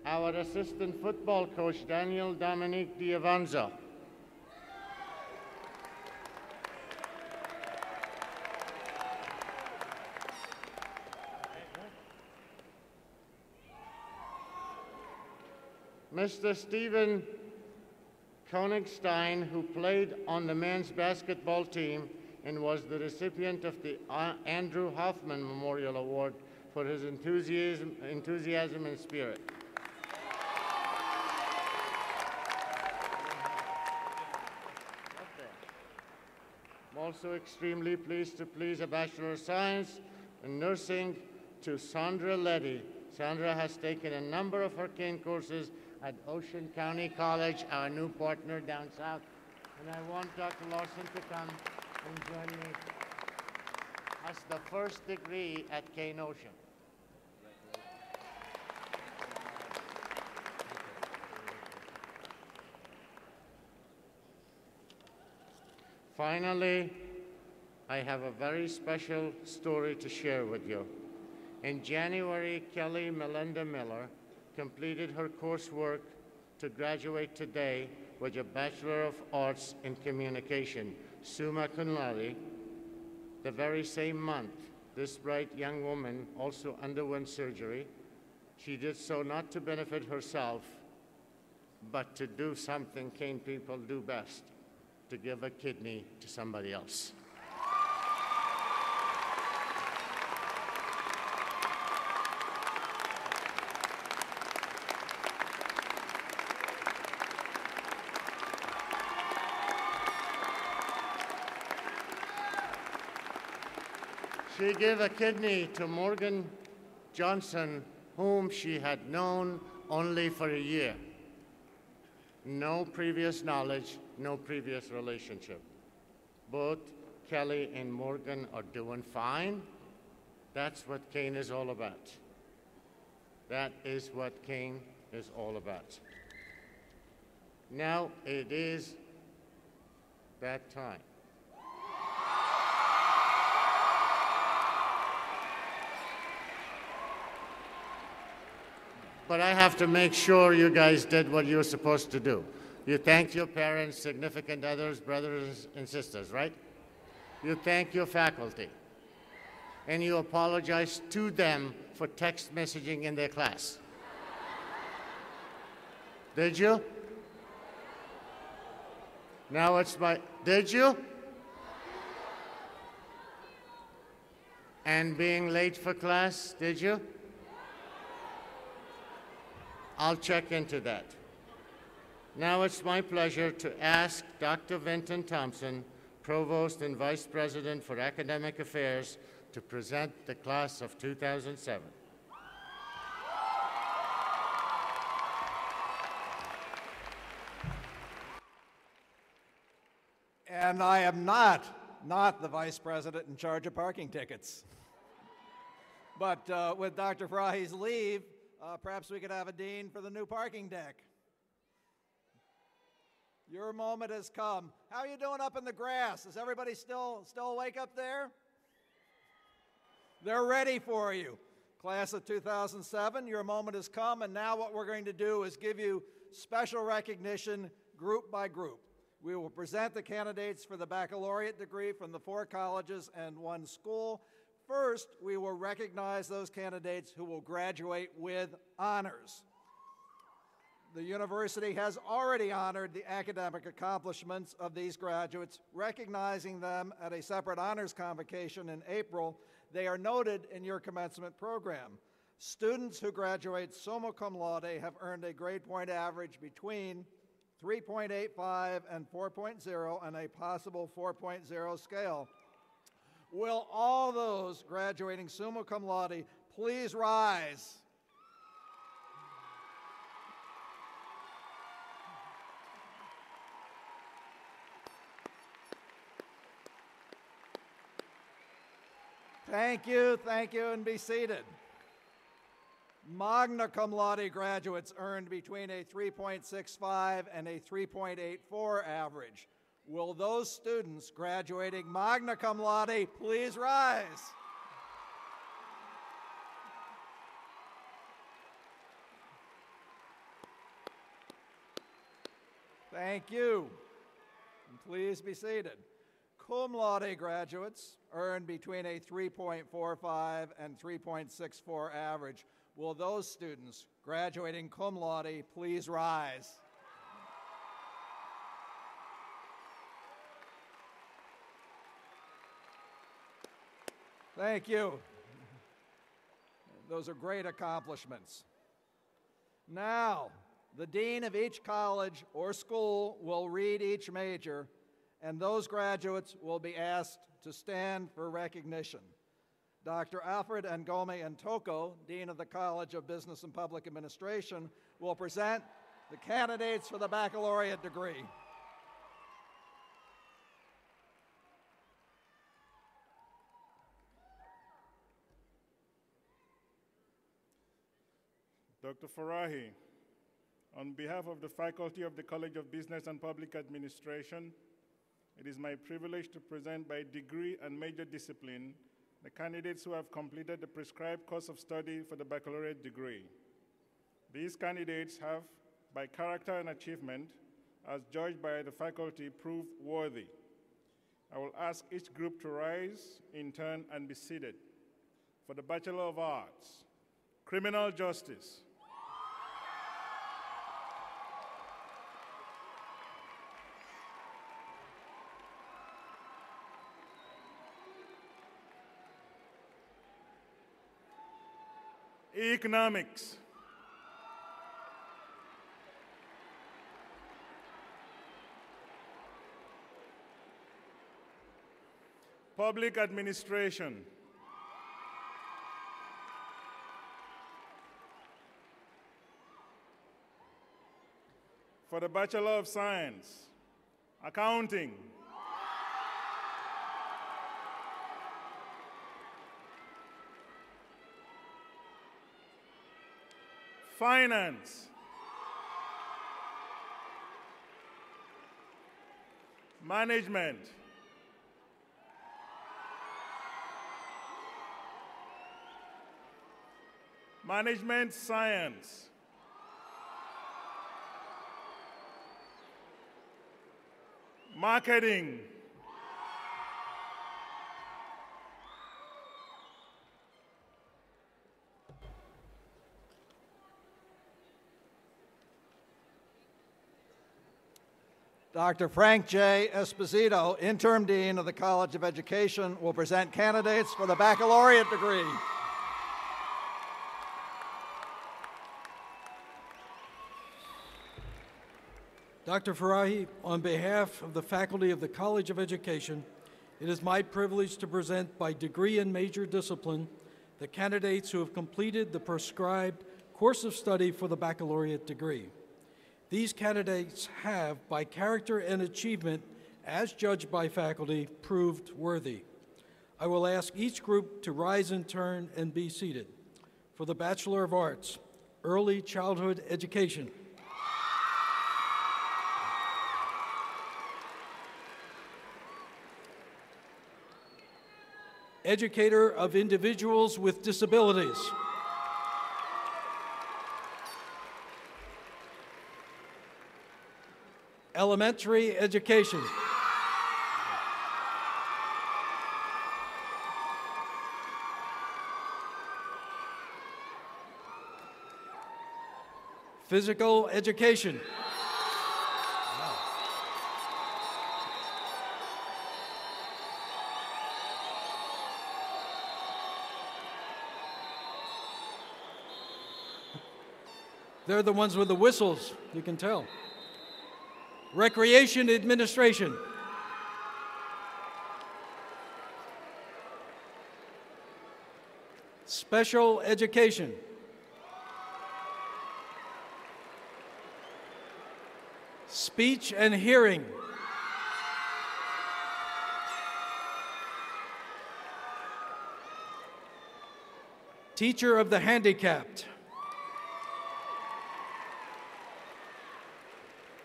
Our assistant football coach, Daniel Dominique Diavanzo. Mr. Stephen Koenigstein, who played on the men's basketball team and was the recipient of the Andrew Hoffman Memorial Award for his enthusiasm and spirit. I'm also extremely pleased to please a Bachelor of Science in Nursing to Sandra Leddy. Sandra has taken a number of her Kean courses at Ocean County College, our new partner down south. And I want Dr. Larson to come and join me as the first degree at Kean Ocean. Finally, I have a very special story to share with you. In January, Kelly Melinda Miller completed her coursework to graduate today with a Bachelor of Arts in Communication, summa cum laude. The very same month, this bright young woman also underwent surgery. She did so not to benefit herself, but to do something Kean people do best, to give a kidney to somebody else. She gave a kidney to Morgan Johnson, whom she had known only for a year. No previous knowledge, no previous relationship. Both Kelly and Morgan are doing fine. That's what Kean is all about. That is what Kean is all about. Now it is that time. But I have to make sure you guys did what you were supposed to do. You thanked your parents, significant others, brothers and sisters, right? You thank your faculty. And you apologize to them for text messaging in their class. Did you? Now it's my, did you? And being late for class, did you? I'll check into that. Now it's my pleasure to ask Dr. Vinton Thompson, Provost and Vice President for Academic Affairs, to present the class of 2007. And I am not the Vice President in charge of parking tickets. But with Dr. Farahi's leave, perhaps we could have a dean for the new parking deck. Your moment has come. How are you doing up in the grass? Is everybody still awake up there? They're ready for you. Class of 2007, your moment has come, and now what we're going to do is give you special recognition group by group. We will present the candidates for the baccalaureate degree from the 4 colleges and 1 school. First, we will recognize those candidates who will graduate with honors. The university has already honored the academic accomplishments of these graduates, recognizing them at a separate honors convocation in April. They are noted in your commencement program. Students who graduate summa cum laude have earned a grade point average between 3.85 and 4.0 on a possible 4.0 scale. Will all those graduating summa cum laude please rise? Thank you, and be seated. Magna cum laude graduates earned between a 3.65 and a 3.84 average. Will those students graduating magna cum laude please rise? Thank you. And please be seated. Cum laude graduates earned between a 3.45 and 3.64 average. Will those students graduating cum laude please rise? Thank you. Those are great accomplishments. Now, the dean of each college or school will read each major, and those graduates will be asked to stand for recognition. Dr. Alfred Ngome Ntoko, Dean of the College of Business and Public Administration, will present the candidates for the baccalaureate degree. Dr. Farahi, on behalf of the faculty of the College of Business and Public Administration, it is my privilege to present by degree and major discipline the candidates who have completed the prescribed course of study for the baccalaureate degree. These candidates have, by character and achievement, as judged by the faculty, proved worthy. I will ask each group to rise in turn and be seated. For the Bachelor of Arts, Criminal Justice. Economics. Public Administration. For the Bachelor of Science, Accounting. Finance. Management. Management Science. Marketing. Dr. Frank J. Esposito, Interim Dean of the College of Education, will present candidates for the baccalaureate degree. Dr. Farahi, on behalf of the faculty of the College of Education, it is my privilege to present by degree and major discipline the candidates who have completed the prescribed course of study for the baccalaureate degree. These candidates have, by character and achievement, as judged by faculty, proved worthy. I will ask each group to rise in turn and be seated. For the Bachelor of Arts, Early Childhood Education. Educator of Individuals with Disabilities. Elementary Education. Physical Education. They're the ones with the whistles, you can tell. Recreation Administration. Special Education. Speech and Hearing. Teacher of the Handicapped.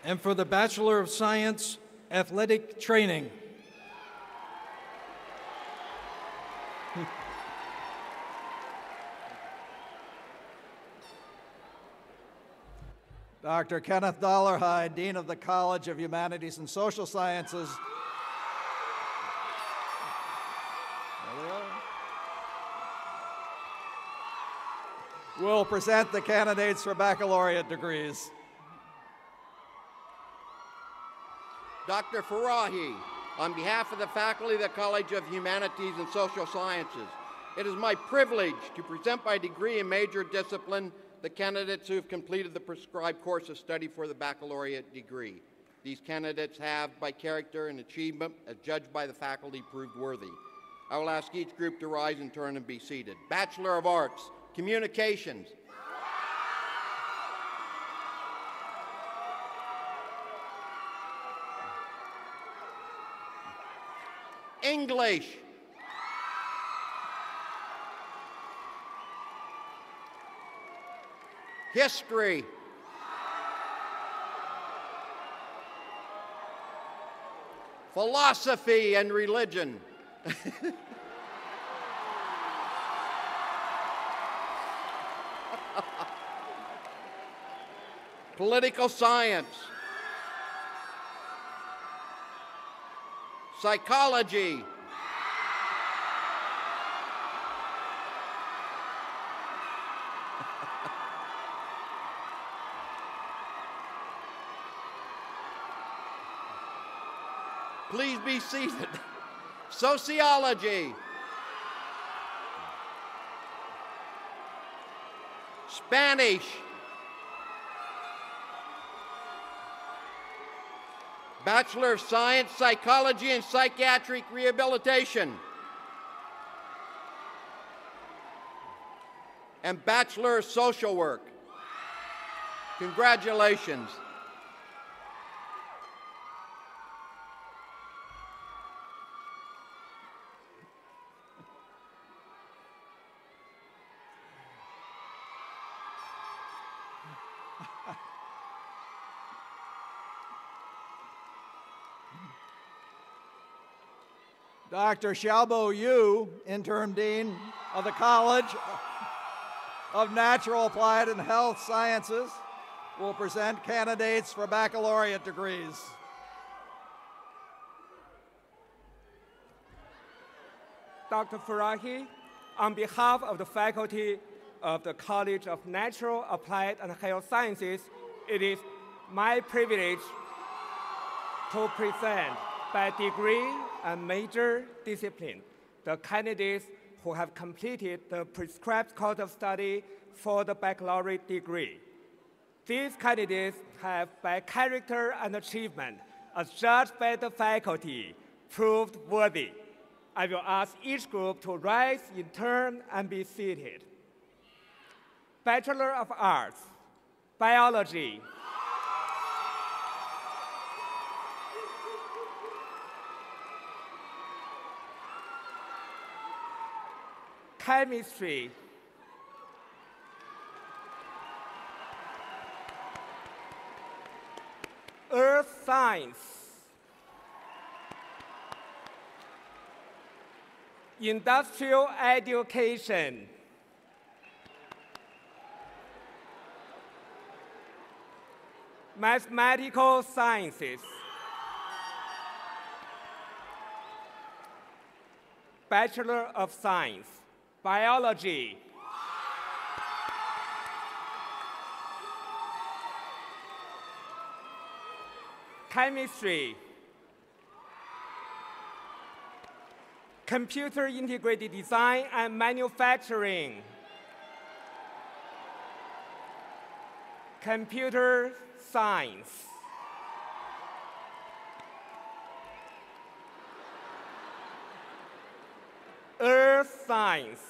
And for the Bachelor of Science, Athletic Training. Dr. Kenneth Dollarhide, Dean of the College of Humanities and Social Sciences. There they are. Will present the candidates for baccalaureate degrees. Dr. Farahi, on behalf of the faculty of the College of Humanities and Social Sciences, it is my privilege to present by degree and major discipline the candidates who have completed the prescribed course of study for the baccalaureate degree. These candidates have, by character and achievement, as judged by the faculty, proved worthy. I will ask each group to rise in turn and be seated. Bachelor of Arts, Communications. English. History. Philosophy and religion. Political science. Psychology. Please be seated. Sociology. Spanish. Bachelor of Science, Psychology and Psychiatric Rehabilitation. And Bachelor of Social Work. Congratulations. Dr. Xiaobo Yu, Interim Dean of the College of Natural, Applied, and Health Sciences, will present candidates for baccalaureate degrees. Dr. Farahi, on behalf of the faculty of the College of Natural, Applied, and Health Sciences, it is my privilege to present by degree and major discipline the candidates who have completed the prescribed course of study for the baccalaureate degree. These candidates have, by character and achievement, as judged by the faculty, proved worthy. I will ask each group to rise in turn and be seated. Bachelor of Arts, Biology. Chemistry. Earth Science. Industrial Education. Mathematical Sciences. Bachelor of Science, Biology. Chemistry. Computer Integrated Design and Manufacturing. Computer Science. Earth Science.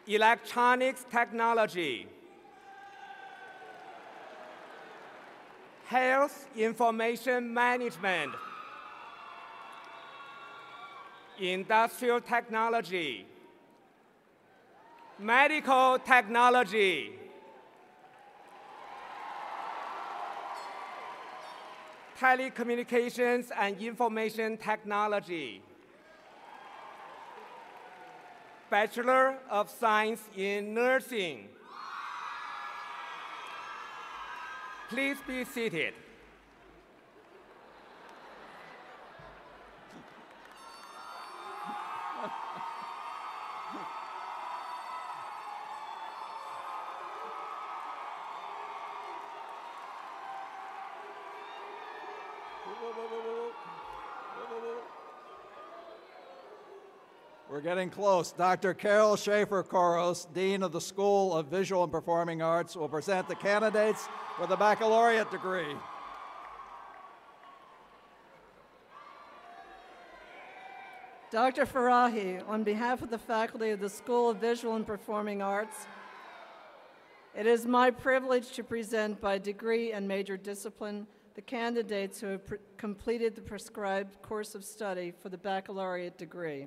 Electronics Technology. Health Information Management. Industrial Technology. Medical Technology. Telecommunications and Information Technology. Bachelor of Science in Nursing. Please be seated. We're getting close. Dr. Carol Schaefer-Koros, Dean of the School of Visual and Performing Arts, will present the candidates for the baccalaureate degree. Dr. Farahi, on behalf of the faculty of the School of Visual and Performing Arts, it is my privilege to present by degree and major discipline the candidates who have completed the prescribed course of study for the baccalaureate degree.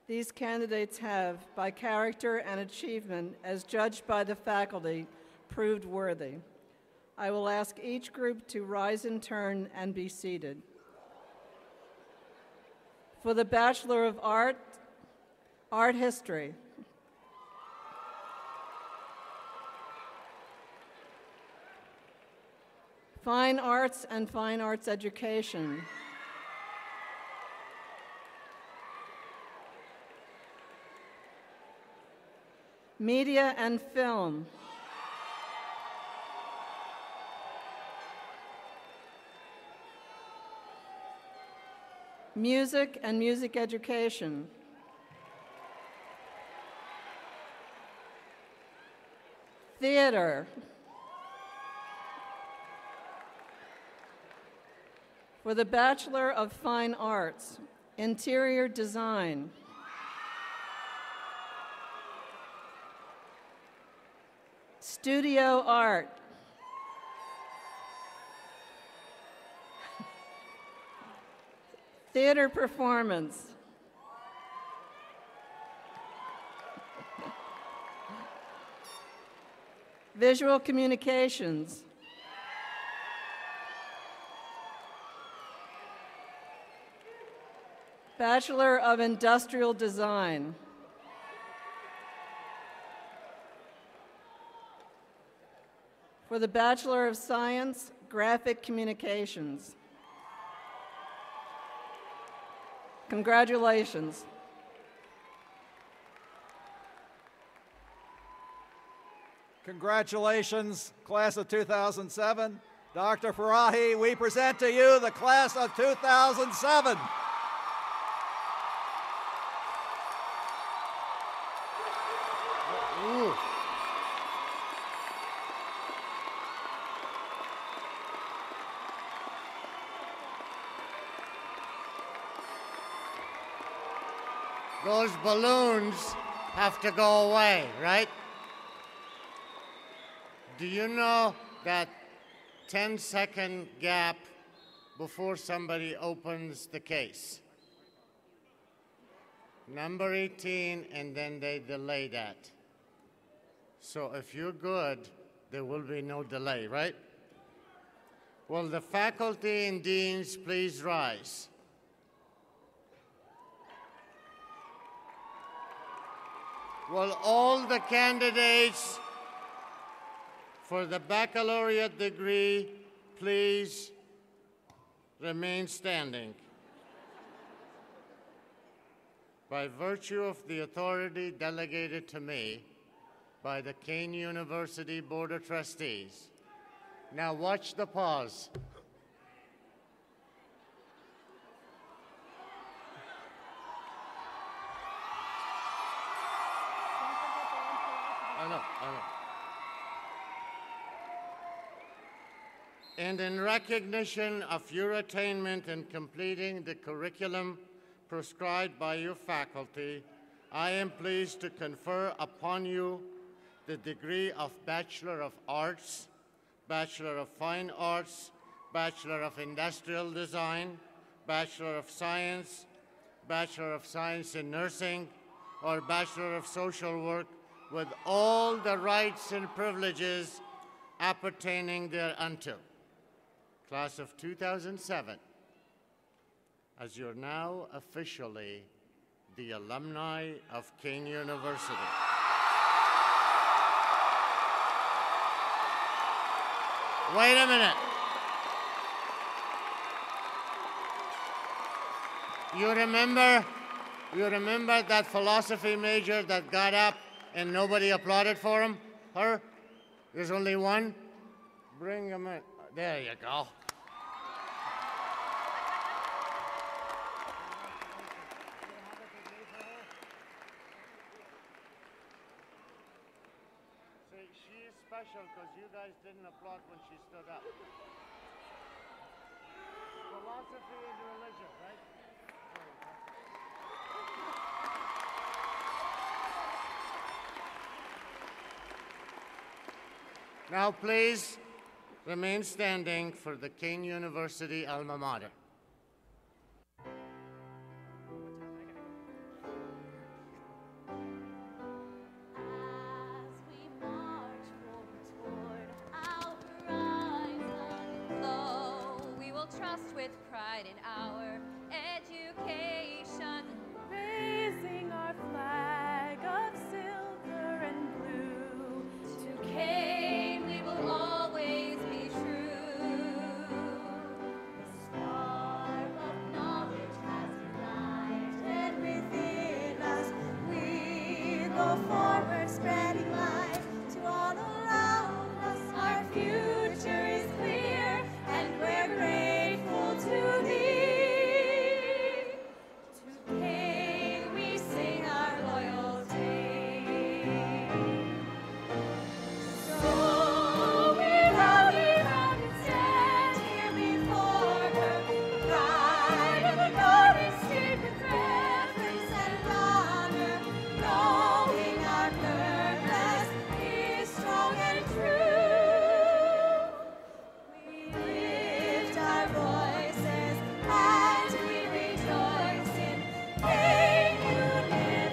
These candidates have, by character and achievement, as judged by the faculty, proved worthy. I will ask each group to rise in turn and be seated. For the Bachelor of Art, Art History. Fine Arts and Fine Arts Education. Media and Film. Music and Music Education. Theater. For the Bachelor of Fine Arts, Interior Design. Studio Art. Theater Performance. Visual Communications. Bachelor of Industrial Design. For the Bachelor of Science, Graphic Communications. Congratulations. Congratulations, class of 2007. Dr. Farahi, we present to you the class of 2007. Ooh. Those balloons have to go away, right? Do you know that 10-second gap before somebody opens the case? Number 18, and then they delay that. So if you're good, there will be no delay, right? Will the faculty and deans please rise? Will all the candidates for the baccalaureate degree please remain standing? By virtue of the authority delegated to me by the Kean University Board of Trustees. Now watch the pause. I know. And in recognition of your attainment in completing the curriculum prescribed by your faculty, I am pleased to confer upon you the degree of Bachelor of Arts, Bachelor of Fine Arts, Bachelor of Industrial Design, Bachelor of Science, Bachelor of Science in Nursing, or Bachelor of Social Work, with all the rights and privileges appertaining thereunto. Class of 2007, as you're now officially the alumni of Kean University. Wait a minute. You remember that philosophy major that got up and nobody applauded for him? Her? There's only one? Bring him in. There you go. See, she is special because you guys didn't applaud when she stood up. Philosophy and religion, right? Now, please remain standing for the Kean University alma mater. We will trust with pride in our education, Raising our flag of silver and blue. to Kean we will always be true. The spark of knowledge has ignited within us. We go forward, spreading light to all around us. Our future is clear, and we're grateful to thee. To Kean we sing our loyalty. So we rally round and stand here before her, pride of the golden state with reverence and honor, knowing our purpose is strong and true. We lift our voices and we rejoice in Kean University.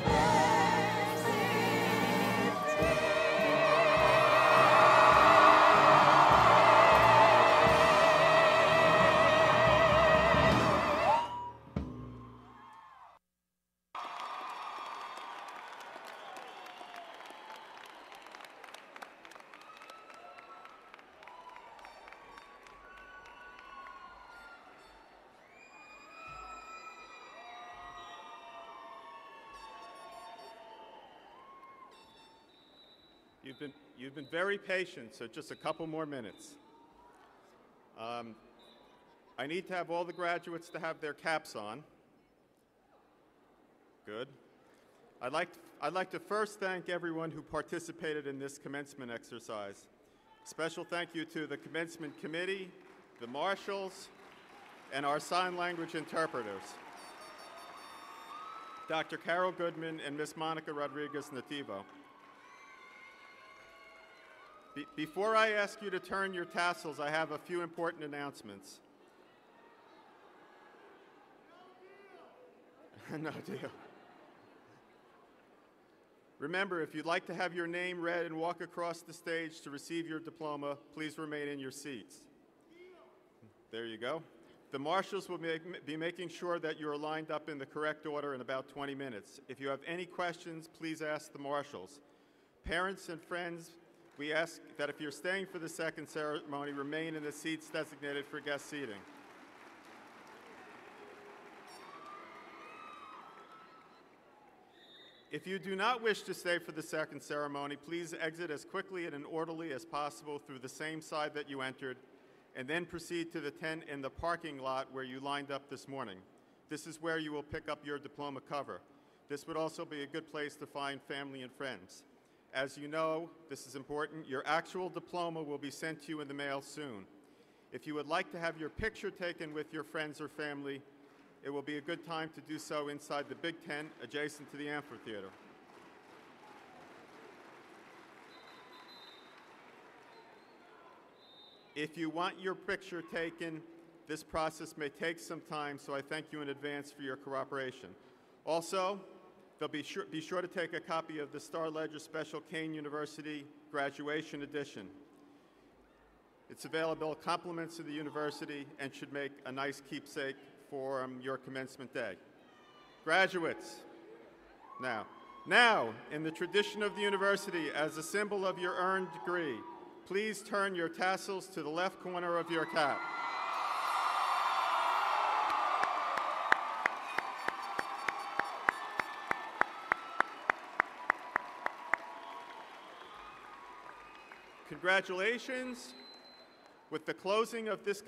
You've been You've been very patient, so just a couple more minutes. I need to have all the graduates to have their caps on. Good. I'd like to first thank everyone who participated in this commencement exercise. Special thank you to the commencement committee, the marshals, and our sign language interpreters, Dr. Carol Goodman and Miss Monica Rodriguez-Nativo. Before I ask you to turn your tassels, I have a few important announcements. No deal. Remember, if you'd like to have your name read and walk across the stage to receive your diploma, please remain in your seats. There you go. The marshals will be making sure that you are lined up in the correct order in about 20 minutes. If you have any questions, please ask the marshals. Parents and friends, we ask that if you're staying for the second ceremony, remain in the seats designated for guest seating. If you do not wish to stay for the second ceremony, please exit as quickly and orderly as possible through the same side that you entered, and then proceed to the tent in the parking lot where you lined up this morning. This is where you will pick up your diploma cover. This would also be a good place to find family and friends. As you know, this is important, your actual diploma will be sent to you in the mail soon. If you would like to have your picture taken with your friends or family, it will be a good time to do so inside the big tent adjacent to the amphitheater. If you want your picture taken, this process may take some time, so I thank you in advance for your cooperation. Also, be sure to take a copy of the Star Ledger Special Kean University Graduation Edition. It's available at compliments of the university and should make a nice keepsake for your commencement day. Graduates, now, in the tradition of the university, as a symbol of your earned degree, please turn your tassels to the left corner of your cap. Congratulations. With the closing of this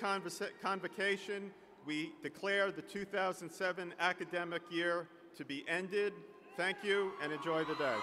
convocation, we declare the 2007 academic year to be ended. Thank you and enjoy the day.